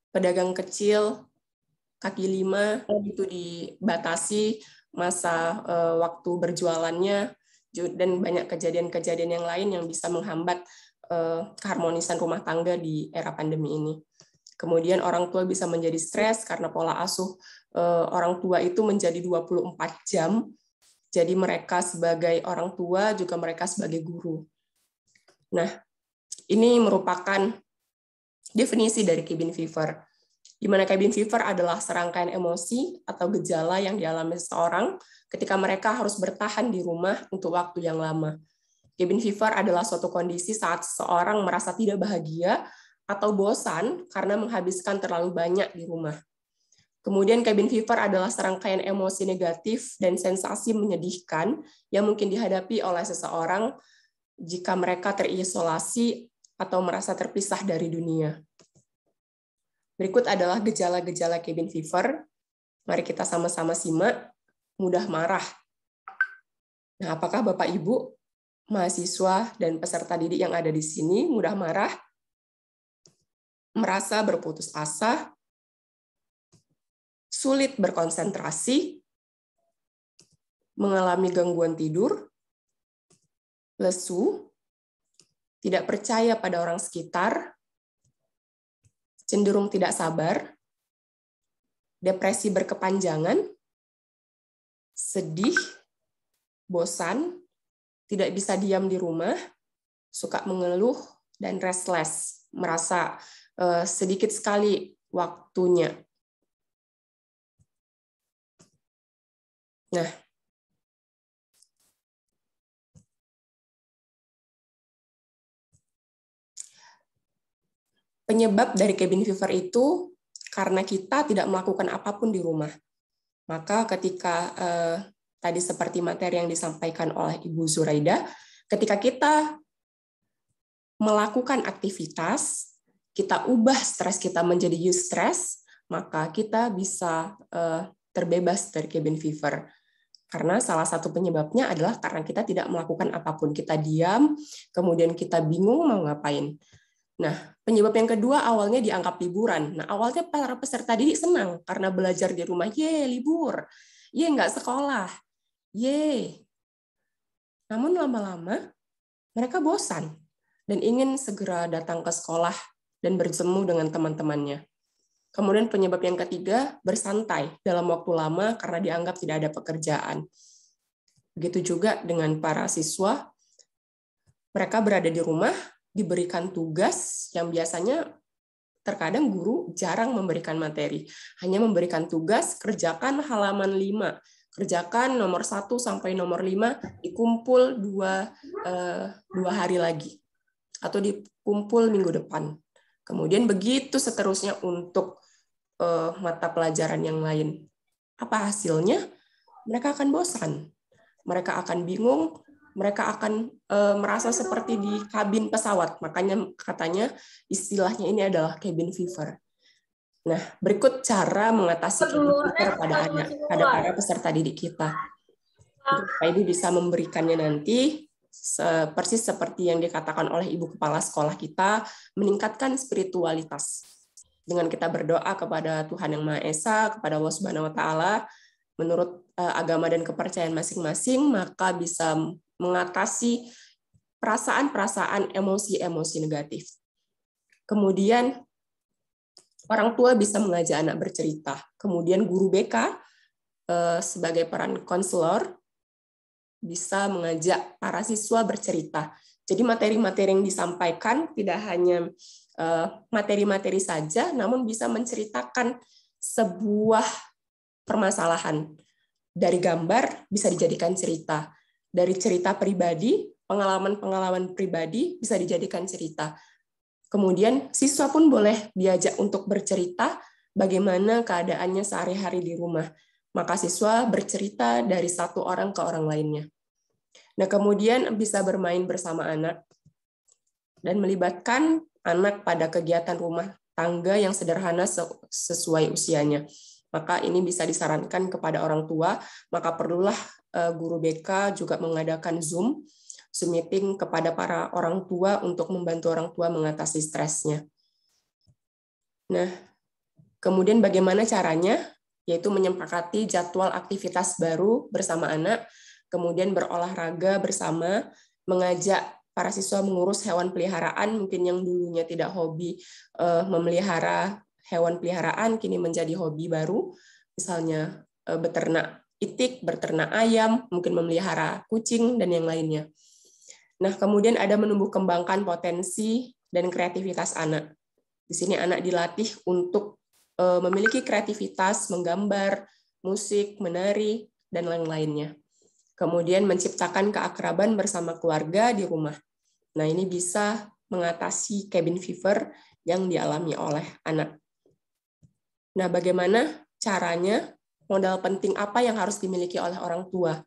pedagang kecil kaki lima itu dibatasi masa waktu berjualannya, dan banyak kejadian-kejadian yang lain yang bisa menghambat keharmonisan rumah tangga di era pandemi ini. Kemudian orang tua bisa menjadi stres karena pola asuh orang tua itu menjadi 24 jam. Jadi mereka sebagai orang tua juga mereka sebagai guru. Nah, ini merupakan definisi dari cabin fever, di mana cabin fever adalah serangkaian emosi atau gejala yang dialami seseorang ketika mereka harus bertahan di rumah untuk waktu yang lama. Cabin fever adalah suatu kondisi saat seseorang merasa tidak bahagia atau bosan karena menghabiskan terlalu banyak di rumah. Kemudian cabin fever adalah serangkaian emosi negatif dan sensasi menyedihkan yang mungkin dihadapi oleh seseorang jika mereka terisolasi atau merasa terpisah dari dunia. Berikut adalah gejala-gejala cabin fever. Mari kita sama-sama simak. Mudah marah. Nah, apakah Bapak Ibu, mahasiswa dan peserta didik yang ada di sini mudah marah, merasa berputus asa, sulit berkonsentrasi, mengalami gangguan tidur, lesu, tidak percaya pada orang sekitar, cenderung tidak sabar, depresi berkepanjangan, sedih, bosan, tidak bisa diam di rumah, suka mengeluh, dan restless, merasa sedikit sekali waktunya. Nah, penyebab dari cabin fever itu karena kita tidak melakukan apapun di rumah. Maka ketika tadi seperti materi yang disampaikan oleh Ibu Zuraida, ketika kita melakukan aktivitas, kita ubah stres kita menjadi eustress, maka kita bisa terbebas dari cabin fever. Karena salah satu penyebabnya adalah karena kita tidak melakukan apapun. Kita diam, kemudian kita bingung mau ngapain. Nah, penyebab yang kedua awalnya dianggap liburan. Nah, awalnya para peserta didik senang karena belajar di rumah. Ye, libur. Ye, nggak sekolah. Ye. Namun lama-lama mereka bosan dan ingin segera datang ke sekolah dan bertemu dengan teman-temannya. Kemudian penyebab yang ketiga, bersantai dalam waktu lama karena dianggap tidak ada pekerjaan. Begitu juga dengan para siswa, mereka berada di rumah, diberikan tugas yang biasanya terkadang guru jarang memberikan materi. Hanya memberikan tugas, kerjakan halaman 5. Kerjakan nomor 1 sampai nomor 5, dikumpul dua hari lagi. Atau dikumpul minggu depan. Kemudian begitu seterusnya untuk mata pelajaran yang lain. Apa hasilnya? Mereka akan bosan. Mereka akan bingung. Mereka akan merasa seperti di kabin pesawat. Makanya katanya istilahnya ini adalah cabin fever. Nah, berikut cara mengatasi cabin fever pada anak, pada para peserta didik kita. Bapak Ibu bisa memberikannya nanti, persis seperti yang dikatakan oleh Ibu Kepala Sekolah kita, meningkatkan spiritualitas. Dengan kita berdoa kepada Tuhan Yang Maha Esa, kepada Allah Subhanahu wa Ta'ala, menurut agama dan kepercayaan masing-masing, maka bisa mengatasi perasaan-perasaan, emosi-emosi negatif. Kemudian orang tua bisa mengajak anak bercerita. Kemudian guru BK sebagai peran konselor bisa mengajak para siswa bercerita. Jadi materi-materi yang disampaikan tidak hanya materi-materi saja, namun bisa menceritakan sebuah permasalahan. Dari gambar bisa dijadikan cerita. Dari cerita pribadi, pengalaman-pengalaman pribadi bisa dijadikan cerita. Kemudian siswa pun boleh diajak untuk bercerita bagaimana keadaannya sehari-hari di rumah. Maka siswa bercerita dari satu orang ke orang lainnya. Nah, kemudian bisa bermain bersama anak dan melibatkan anak pada kegiatan rumah tangga yang sederhana sesuai usianya. Maka ini bisa disarankan kepada orang tua, maka perlulah guru BK juga mengadakan Zoom meeting kepada para orang tua untuk membantu orang tua mengatasi stresnya. Nah, kemudian bagaimana caranya? Yaitu menyepakati jadwal aktivitas baru bersama anak, kemudian berolahraga bersama, mengajak para siswa mengurus hewan peliharaan, mungkin yang dulunya tidak hobi memelihara hewan peliharaan, kini menjadi hobi baru, misalnya beternak itik, beternak ayam, mungkin memelihara kucing, dan yang lainnya. Nah, kemudian ada menumbuh kembangkan potensi dan kreativitas anak. Di sini anak dilatih untuk memiliki kreativitas, menggambar, musik, menari, dan lain-lainnya. Kemudian menciptakan keakraban bersama keluarga di rumah. Nah, ini bisa mengatasi cabin fever yang dialami oleh anak. Nah, bagaimana caranya? Modal penting apa yang harus dimiliki oleh orang tua?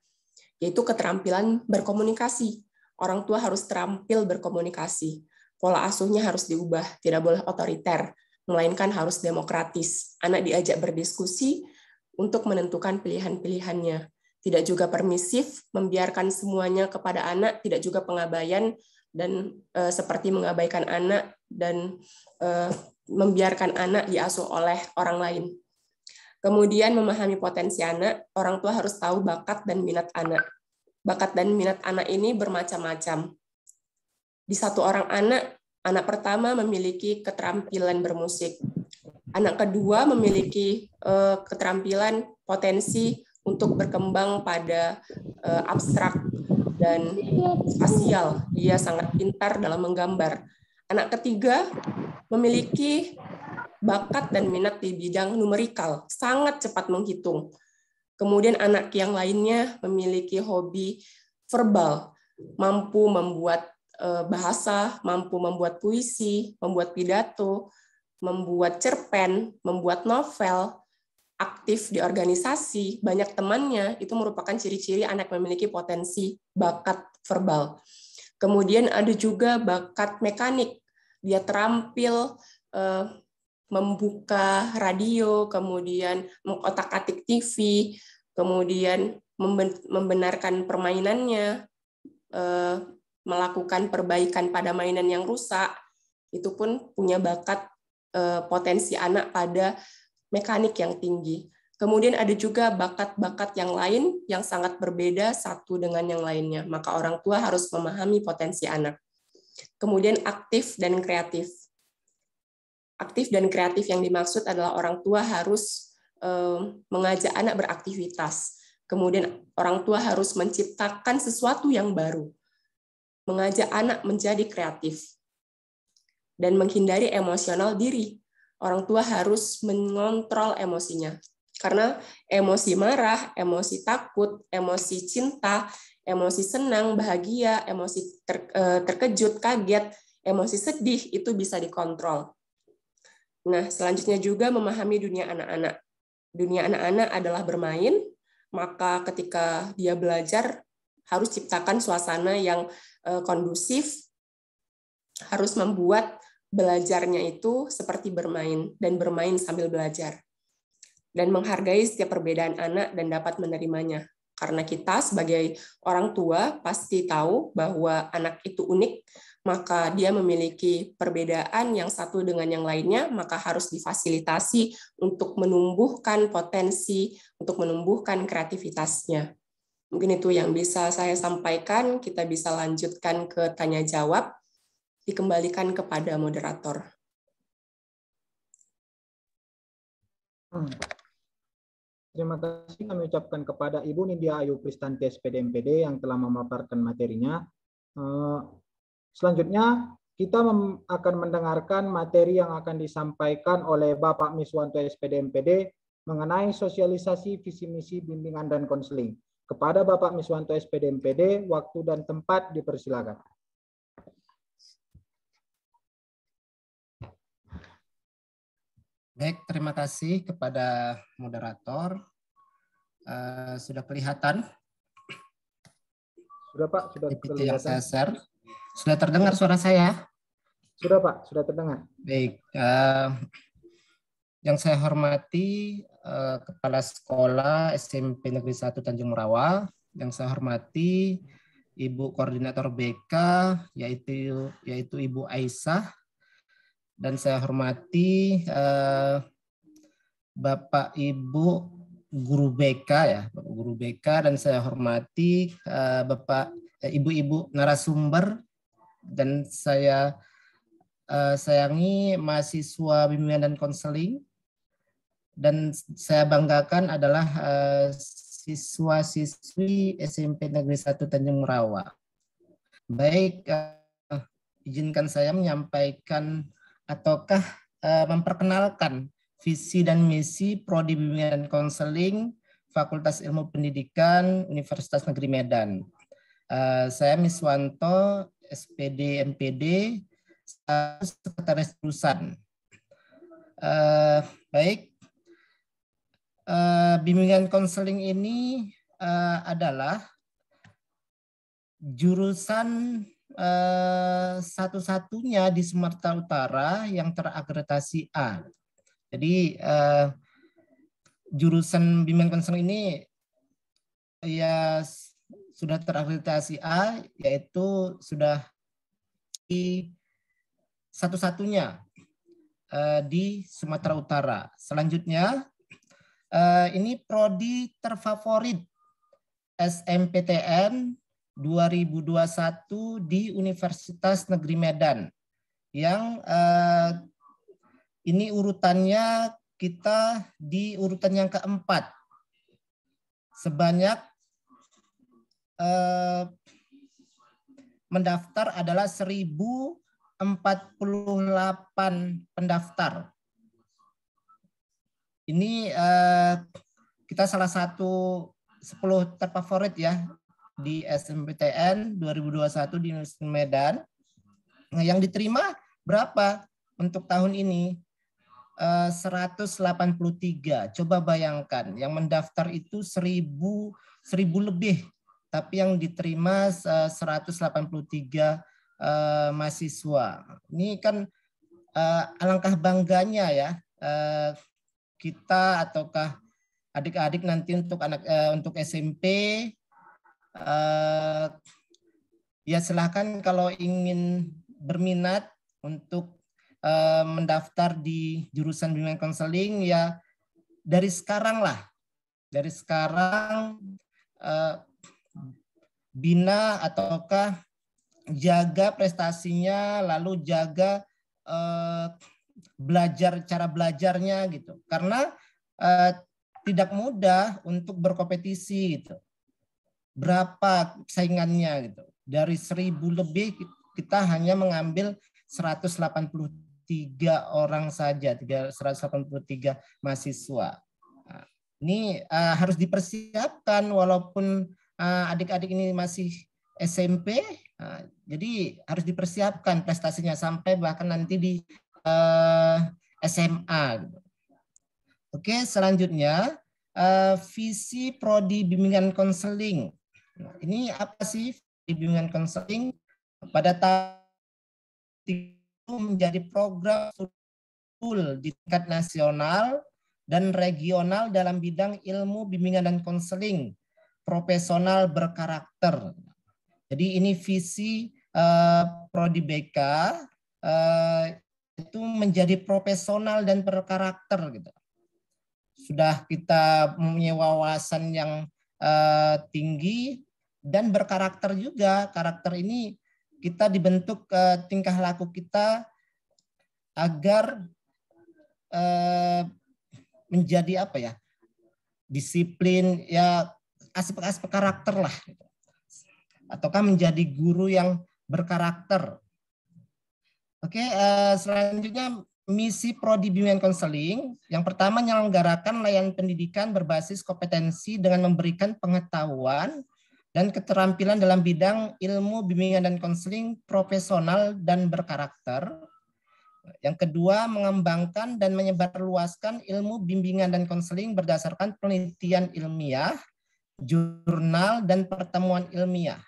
Yaitu keterampilan berkomunikasi. Orang tua harus terampil berkomunikasi. Pola asuhnya harus diubah, tidak boleh otoriter, melainkan harus demokratis. Anak diajak berdiskusi untuk menentukan pilihan-pilihannya. Tidak juga permisif, membiarkan semuanya kepada anak, tidak juga pengabaian, dan seperti mengabaikan anak dan membiarkan anak diasuh oleh orang lain. Kemudian memahami potensi anak, orang tua harus tahu bakat dan minat anak. Bakat dan minat anak ini bermacam-macam. Di satu orang anak pertama memiliki keterampilan bermusik. Anak kedua memiliki keterampilan potensi untuk berkembang pada abstrak dan spasial. Dia sangat pintar dalam menggambar. Anak ketiga memiliki bakat dan minat di bidang numerikal, sangat cepat menghitung. Kemudian anak yang lainnya memiliki hobi verbal, mampu membuat bahasa, mampu membuat puisi, membuat pidato, membuat cerpen, membuat novel, aktif di organisasi, banyak temannya, itu merupakan ciri-ciri anak memiliki potensi bakat verbal. Kemudian ada juga bakat mekanik, dia terampil membuka radio, kemudian mengotak-atik TV, kemudian membenarkan permainannya, melakukan perbaikan pada mainan yang rusak, itu pun punya bakat potensi anak pada mekanik yang tinggi. Kemudian ada juga bakat-bakat yang lain yang sangat berbeda satu dengan yang lainnya, maka orang tua harus memahami potensi anak. Kemudian aktif dan kreatif. Aktif dan kreatif yang dimaksud adalah orang tua harus mengajak anak beraktivitas. Kemudian orang tua harus menciptakan sesuatu yang baru. Mengajak anak menjadi kreatif. Dan menghindari emosional diri. Orang tua harus mengontrol emosinya. Karena emosi marah, emosi takut, emosi cinta, emosi senang, bahagia, emosi terkejut, kaget, emosi sedih, itu bisa dikontrol. Nah, selanjutnya juga memahami dunia anak-anak. Dunia anak-anak adalah bermain, maka ketika dia belajar harus ciptakan suasana yang kondusif, harus membuat belajarnya itu seperti bermain dan bermain sambil belajar. Dan menghargai setiap perbedaan anak dan dapat menerimanya. Karena kita sebagai orang tua pasti tahu bahwa anak itu unik, maka dia memiliki perbedaan yang satu dengan yang lainnya, maka harus difasilitasi untuk menumbuhkan potensi, untuk menumbuhkan kreativitasnya. Mungkin itu yang bisa saya sampaikan. Kita bisa lanjutkan ke tanya jawab. Dikembalikan kepada moderator. Terima kasih kami ucapkan kepada Ibu Nindya Ayu Kristanti SPD MPD yang telah memaparkan materinya. Selanjutnya kita akan mendengarkan materi yang akan disampaikan oleh Bapak Miswanto SPD MPD mengenai sosialisasi visi misi bimbingan dan konseling. Kepada Bapak Miswanto SPD MPD, waktu dan tempat dipersilakan. Baik, terima kasih kepada moderator. Sudah kelihatan? Sudah Pak, sudah PPT yang kelihatan. saya share. Sudah terdengar suara saya? Sudah Pak, sudah terdengar. Baik, yang saya hormati Kepala Sekolah SMP Negeri 1 Tanjung Merawa, yang saya hormati Ibu Koordinator BK yaitu Ibu Aisyah, dan saya hormati Bapak Ibu Guru BK ya, Bapak Guru BK, dan saya hormati Bapak Ibu-ibu narasumber, dan saya sayangi mahasiswa bimbingan dan konseling, dan saya banggakan adalah siswa-siswi SMP Negeri 1 Tanjung Merawa. Baik, izinkan saya menyampaikan ataukah memperkenalkan visi dan misi Prodi Bimbingan dan Konseling Fakultas Ilmu Pendidikan Universitas Negeri Medan. Saya Miswanto, SPD MPD, Sekretaris Jurusan. Baik, bimbingan konseling ini adalah jurusan satu-satunya di Sumatera Utara yang terakreditasi A. Jadi jurusan bimbingan konseling ini ya sudah terakreditasi A, yaitu sudah satu-satunya di Sumatera Utara. Selanjutnya ini prodi terfavorit SMPTN 2021 di Universitas Negeri Medan, yang ini urutannya kita di urutan yang keempat, sebanyak mendaftar adalah 1048 pendaftar. Ini kita salah satu 10 terfavorit ya di SMPTN 2021 di Universitas Medan. Nah, yang diterima berapa untuk tahun ini? 183. Coba bayangkan, yang mendaftar itu 1000 lebih, tapi yang diterima 183 mahasiswa. Ini kan alangkah bangganya ya kita ataukah adik-adik nanti untuk untuk SMP. Ya silahkan kalau ingin berminat untuk mendaftar di jurusan bimbingan konseling, ya dari sekarang lah, dari sekarang bina ataukah jaga prestasinya, lalu jaga cara belajarnya gitu, karena tidak mudah untuk berkompetisi gitu. Berapa saingannya gitu. Dari 1000 lebih kita hanya mengambil 183 orang saja, 183 mahasiswa. Nah, ini harus dipersiapkan walaupun adik-adik ini masih SMP, jadi harus dipersiapkan prestasinya sampai bahkan nanti di SMA. Oke, selanjutnya visi prodi bimbingan konseling. Nah, ini apa sih bimbingan konseling? Pada tahun itu menjadi program full di tingkat nasional dan regional dalam bidang ilmu bimbingan dan konseling profesional berkarakter. Jadi ini visi prodi BK itu menjadi profesional dan berkarakter gitu. Sudah kita mempunyai wawasan yang tinggi dan berkarakter juga. Karakter ini kita dibentuk tingkah laku kita agar menjadi apa ya, disiplin ya, aspek-aspek karakter lah, ataukah menjadi guru yang berkarakter. Oke, selanjutnya misi Prodi Bimbingan Konseling. Yang pertama, menyelenggarakan layanan pendidikan berbasis kompetensi dengan memberikan pengetahuan dan keterampilan dalam bidang ilmu bimbingan dan konseling profesional dan berkarakter. Yang kedua, mengembangkan dan menyebarluaskan ilmu bimbingan dan konseling berdasarkan penelitian ilmiah, jurnal, dan pertemuan ilmiah.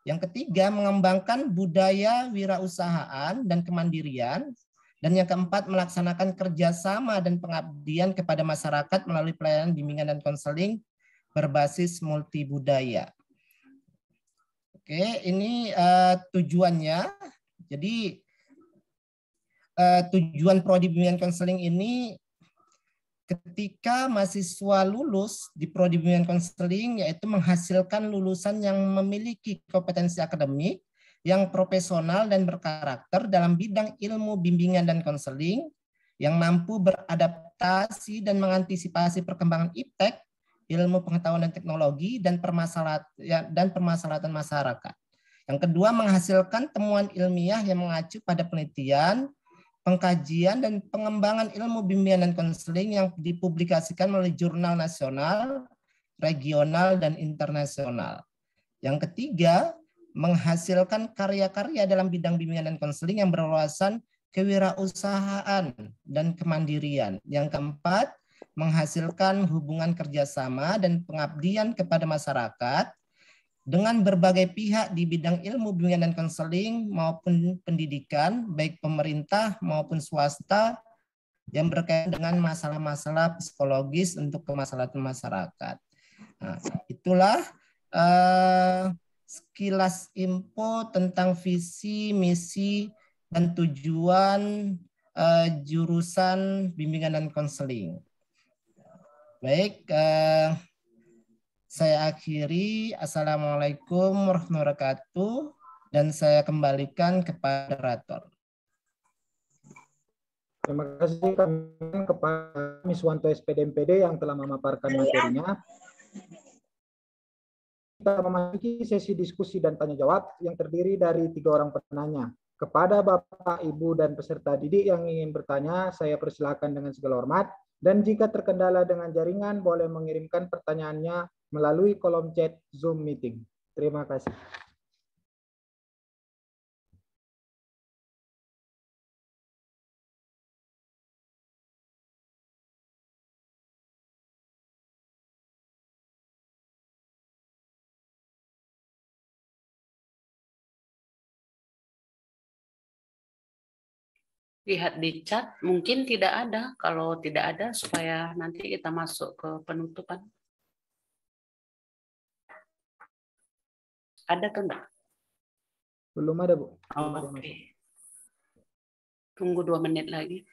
Yang ketiga, mengembangkan budaya wirausahaan dan kemandirian. Dan yang keempat, melaksanakan kerjasama dan pengabdian kepada masyarakat melalui pelayanan bimbingan dan konseling berbasis multibudaya. Oke, ini tujuannya. Jadi tujuan Prodi Bimbingan Konseling ini ketika mahasiswa lulus di Prodi Bimbingan Konseling, yaitu menghasilkan lulusan yang memiliki kompetensi akademik, yang profesional dan berkarakter dalam bidang ilmu bimbingan dan konseling, yang mampu beradaptasi dan mengantisipasi perkembangan iptek, ilmu pengetahuan dan teknologi, dan permasalahan masyarakat. Yang kedua, menghasilkan temuan ilmiah yang mengacu pada penelitian, pengkajian, dan pengembangan ilmu bimbingan dan konseling yang dipublikasikan melalui jurnal nasional, regional, dan internasional. Yang ketiga, menghasilkan karya-karya dalam bidang bimbingan dan konseling yang berwawasan kewirausahaan dan kemandirian. Yang keempat, menghasilkan hubungan kerjasama dan pengabdian kepada masyarakat dengan berbagai pihak di bidang ilmu bimbingan dan konseling maupun pendidikan, baik pemerintah maupun swasta, yang berkaitan dengan masalah-masalah psikologis untuk kemaslahatan masyarakat. Nah, itulah sekilas info tentang visi, misi, dan tujuan jurusan bimbingan dan konseling. Baik, saya akhiri. Assalamualaikum warahmatullahi wabarakatuh. Dan saya kembalikan kepada moderator. Terima kasih kepada Miswanto SPD MPD yang telah memaparkan materinya. Kita memasuki sesi diskusi dan tanya jawab yang terdiri dari 3 orang penanya. Kepada Bapak, Ibu, dan peserta didik yang ingin bertanya, saya persilakan dengan segala hormat. Dan jika terkendala dengan jaringan, boleh mengirimkan pertanyaannya melalui kolom chat Zoom meeting. Terima kasih. Lihat di chat, mungkin tidak ada. Kalau tidak ada, supaya nanti kita masuk ke penutupan. Ada atau enggak? Belum ada, Bu. Oke. Tunggu 2 menit lagi.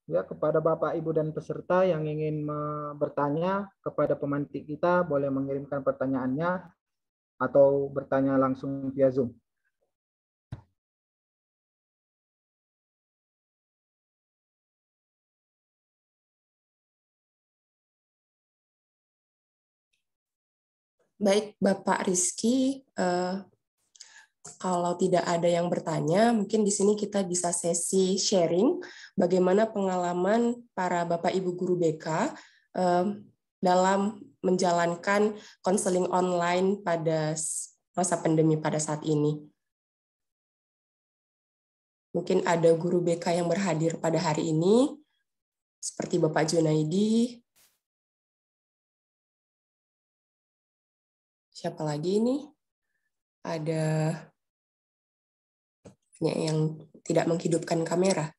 Ya, kepada Bapak, Ibu, dan peserta yang ingin bertanya kepada pemantik kita, boleh mengirimkan pertanyaannya atau bertanya langsung via Zoom. Baik, Bapak Rizky, kalau tidak ada yang bertanya, mungkin di sini kita bisa sesi sharing bagaimana pengalaman para Bapak Ibu guru BK dalam menjalankan konseling online pada masa pandemi pada saat ini. Mungkin ada guru BK yang berhadir pada hari ini, seperti Bapak Junaidi. Siapa lagi ini? Ada yang tidak menghidupkan kamera.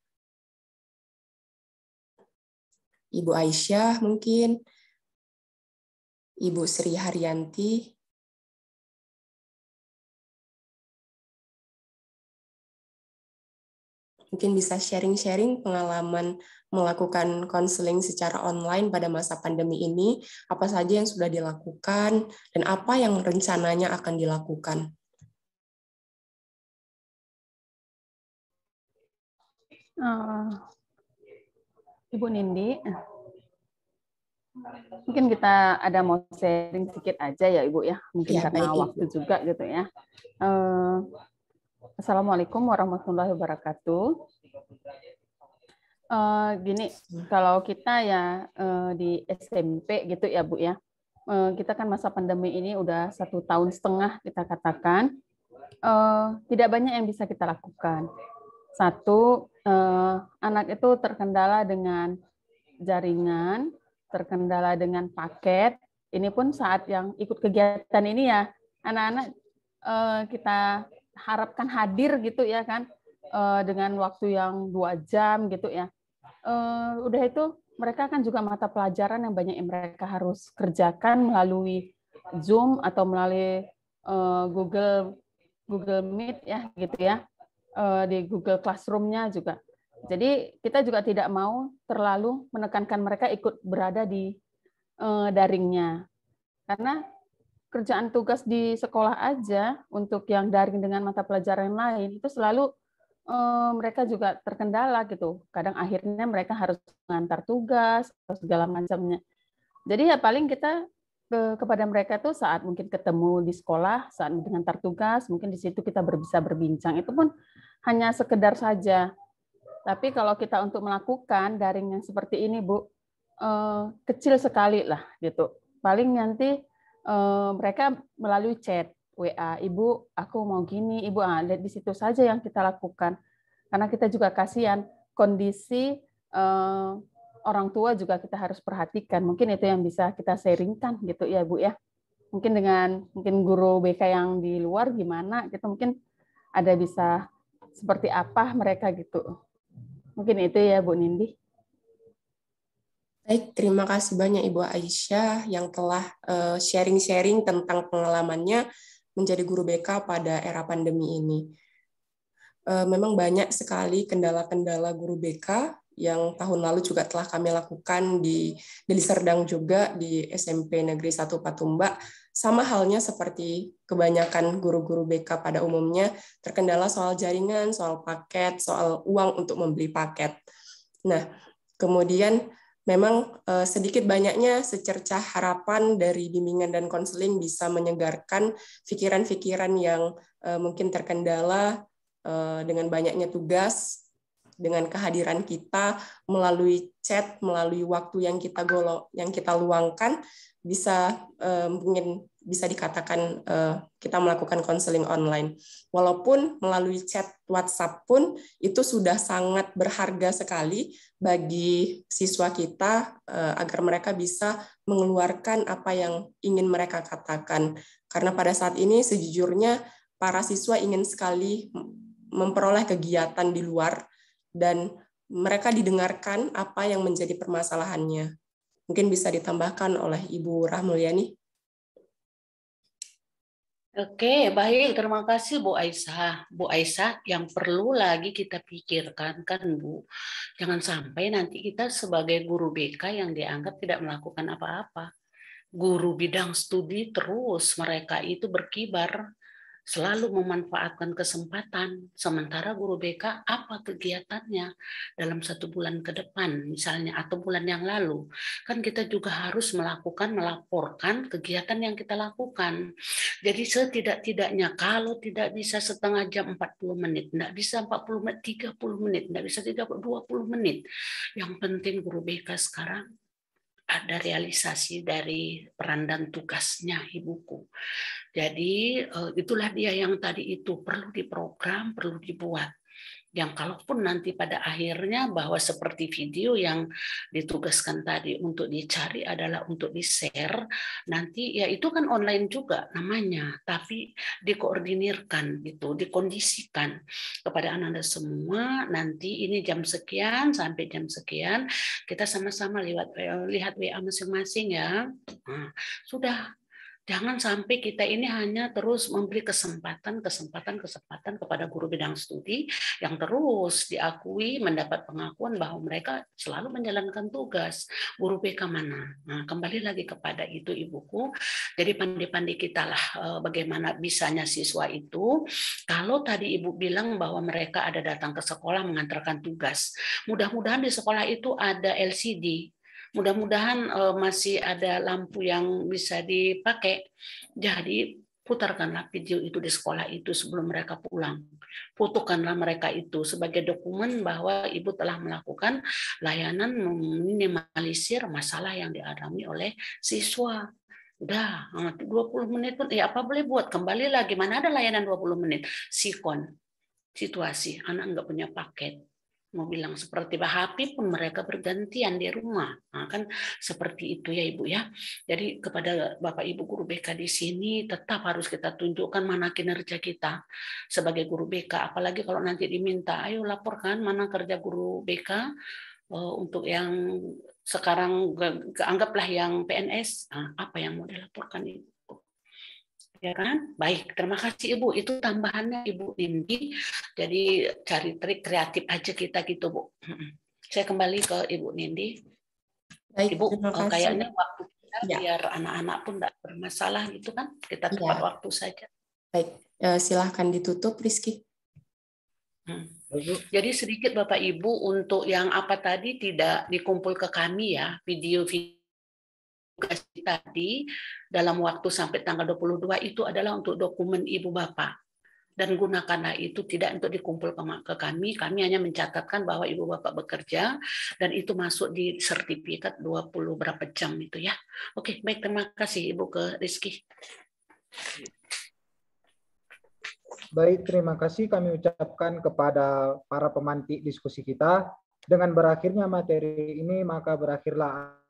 Ibu Aisyah mungkin. Ibu Sri Haryanti. mungkin bisa sharing-sharing pengalaman melakukan konseling secara online pada masa pandemi ini, apa saja yang sudah dilakukan, dan apa yang rencananya akan dilakukan. Ibu Nindi, mungkin kita ada mau sharing sedikit aja ya Ibu ya, mungkin Ya, karena baik, Ibu. waktu juga gitu ya. Assalamualaikum warahmatullahi wabarakatuh. Gini, kalau kita ya di SMP gitu ya Bu ya, kita kan masa pandemi ini udah 1,5 tahun kita katakan, tidak banyak yang bisa kita lakukan. Satu, anak itu terkendala dengan jaringan, terkendala dengan paket. Ini pun saat yang ikut kegiatan ini ya, anak-anak kita harapkan hadir gitu ya kan, dengan waktu yang 2 jam gitu ya. Udah itu mereka kan juga mata pelajaran yang banyak yang mereka harus kerjakan melalui Zoom atau melalui Google Meet ya gitu ya, di Google Classroom-nya juga. Jadi kita juga tidak mau terlalu menekankan mereka ikut berada di daringnya, karena kerjaan tugas di sekolah aja untuk yang daring dengan mata pelajaran lain itu selalu mereka juga terkendala gitu. Kadang akhirnya mereka harus mengantar tugas atau segala macamnya. Jadi ya paling kita kepada mereka tuh saat mungkin ketemu di sekolah, saat mengantar tugas, mungkin di situ kita bisa berbincang. Itu pun hanya sekedar saja. Tapi kalau kita untuk melakukan daring yang seperti ini, Bu, kecil sekali lah gitu. Paling nanti mereka melalui chat WA, Ibu, aku mau gini, Ibu, lihat di situ saja yang kita lakukan. Karena kita juga kasihan kondisi orang tua juga kita harus perhatikan. Mungkin itu yang bisa kita sharingkan gitu ya, Bu ya. Mungkin dengan guru BK yang di luar gimana gitu, mungkin ada bisa seperti apa mereka gitu. Mungkin itu ya, Bu Nindi. Baik, terima kasih banyak Ibu Aisyah yang telah sharing-sharing tentang pengalamannya menjadi guru BK pada era pandemi ini. Memang banyak sekali kendala-kendala guru BK yang tahun lalu juga telah kami lakukan di Deli Serdang juga di SMP Negeri 1 Patumbak. Sama halnya seperti kebanyakan guru-guru BK pada umumnya, terkendala soal jaringan, soal paket, soal uang untuk membeli paket. Nah, kemudian memang sedikit banyaknya secercah harapan dari bimbingan dan konseling bisa menyegarkan pikiran-pikiran yang mungkin terkendala dengan banyaknya tugas, dengan kehadiran kita melalui chat, melalui waktu yang kita luangkan, bisa mungkin bisa dikatakan kita melakukan konseling online. Walaupun melalui chat WhatsApp pun itu sudah sangat berharga sekali bagi siswa kita agar mereka bisa mengeluarkan apa yang ingin mereka katakan. Karena pada saat ini sejujurnya para siswa ingin sekali memperoleh kegiatan di luar dan mereka didengarkan apa yang menjadi permasalahannya. Mungkin bisa ditambahkan oleh Ibu Rahmulyani. Oke, baik. Terima kasih Bu Aisyah. Bu Aisyah, yang perlu lagi kita pikirkan kan Bu, jangan sampai nanti kita sebagai guru BK yang dianggap tidak melakukan apa-apa. Guru bidang studi terus mereka itu berkibar, selalu memanfaatkan kesempatan. Sementara guru BK apa kegiatannya dalam 1 bulan ke depan misalnya atau bulan yang lalu. Kan kita juga harus melaporkan kegiatan yang kita lakukan. Jadi setidak-tidaknya kalau tidak bisa setengah jam 40 menit, tidak bisa 40 menit, 30 menit, tidak bisa 20 menit. Yang penting guru BK sekarang ada realisasi dari peran dan tugasnya ibuku. Jadi itulah dia yang tadi itu perlu diprogram, perlu dibuat. Yang kalaupun nanti pada akhirnya bahwa seperti video yang ditugaskan tadi untuk dicari adalah untuk di-share, nanti ya itu kan online juga namanya, tapi dikoordinirkan gitu, dikondisikan kepada anak-anak semua, nanti ini jam sekian sampai jam sekian, kita sama-sama lihat WA masing-masing ya. Nah, sudah Jangan sampai kita ini hanya terus memberi kesempatan kepada guru bidang studi yang terus diakui mendapat pengakuan bahwa mereka selalu menjalankan tugas. Guru BK mana? Nah, kembali lagi kepada itu ibuku. Jadi pandai-pandai kita lah bagaimana bisanya siswa itu. Kalau tadi ibu bilang bahwa mereka ada datang ke sekolah mengantarkan tugas. Mudah-mudahan di sekolah itu ada LCD. Mudah-mudahan masih ada lampu yang bisa dipakai. Jadi putarkanlah video itu di sekolah itu sebelum mereka pulang. Fotokanlah mereka itu sebagai dokumen bahwa ibu telah melakukan layanan meminimalisir masalah yang dialami oleh siswa. Udah 20 menit pun ya apa boleh buat, kembali lagi mana ada layanan 20 menit. Sikon situasi anak nggak punya paket, mau bilang seperti HP pun mereka bergantian di rumah. Nah, kan seperti itu ya Ibu ya. Jadi kepada Bapak Ibu guru BK di sini tetap harus kita tunjukkan mana kinerja kita sebagai guru BK. Apalagi kalau nanti diminta, ayo laporkan mana kerja guru BK untuk yang sekarang anggaplah yang PNS, apa yang mau dilaporkan Ibu. Ya kan? Baik, terima kasih Ibu. Itu tambahannya Ibu Nindi. Jadi cari trik kreatif aja kita gitu, Bu. Saya kembali ke Ibu Nindi. Baik, Ibu, terima kasih. kayaknya waktu kita Ya. biar anak-anak pun tidak bermasalah gitu kan. Kita tepat Ya. waktu saja. Baik, silahkan ditutup Rizky. Jadi sedikit Bapak Ibu untuk yang apa tadi tidak dikumpul ke kami ya, video tadi dalam waktu sampai tanggal 22 itu adalah untuk dokumen Ibu Bapak. Dan gunakanlah itu tidak untuk dikumpul ke kami hanya mencatatkan bahwa Ibu Bapak bekerja dan itu masuk di sertifikat 20 berapa jam itu ya. Oke, baik, terima kasih Ibu ke Rizky. Baik, terima kasih kami ucapkan kepada para pemantik diskusi kita. Dengan berakhirnya materi ini, maka berakhirlah.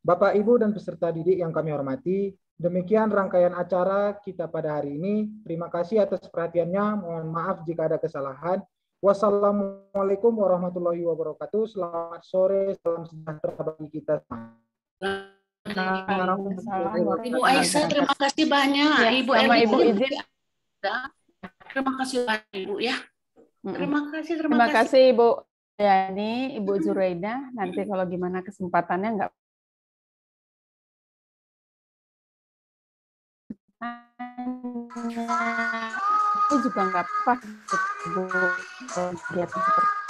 Bapak, Ibu, dan peserta didik yang kami hormati, demikian rangkaian acara kita pada hari ini. Terima kasih atas perhatiannya. Mohon maaf jika ada kesalahan. Wassalamualaikum warahmatullahi wabarakatuh. Selamat sore, salam sejahtera bagi kita semua. Ibu Aisyah, terima kasih banyak. Ya, Ibu sama Eli, Ibu izin. terima kasih banyak Ibu ya. Terima kasih, Terima kasih Ibu Yani, Ibu Zuraida. Nanti kalau gimana kesempatannya nggak itu juga nggak apa-apa, Bu, kegiatan seperti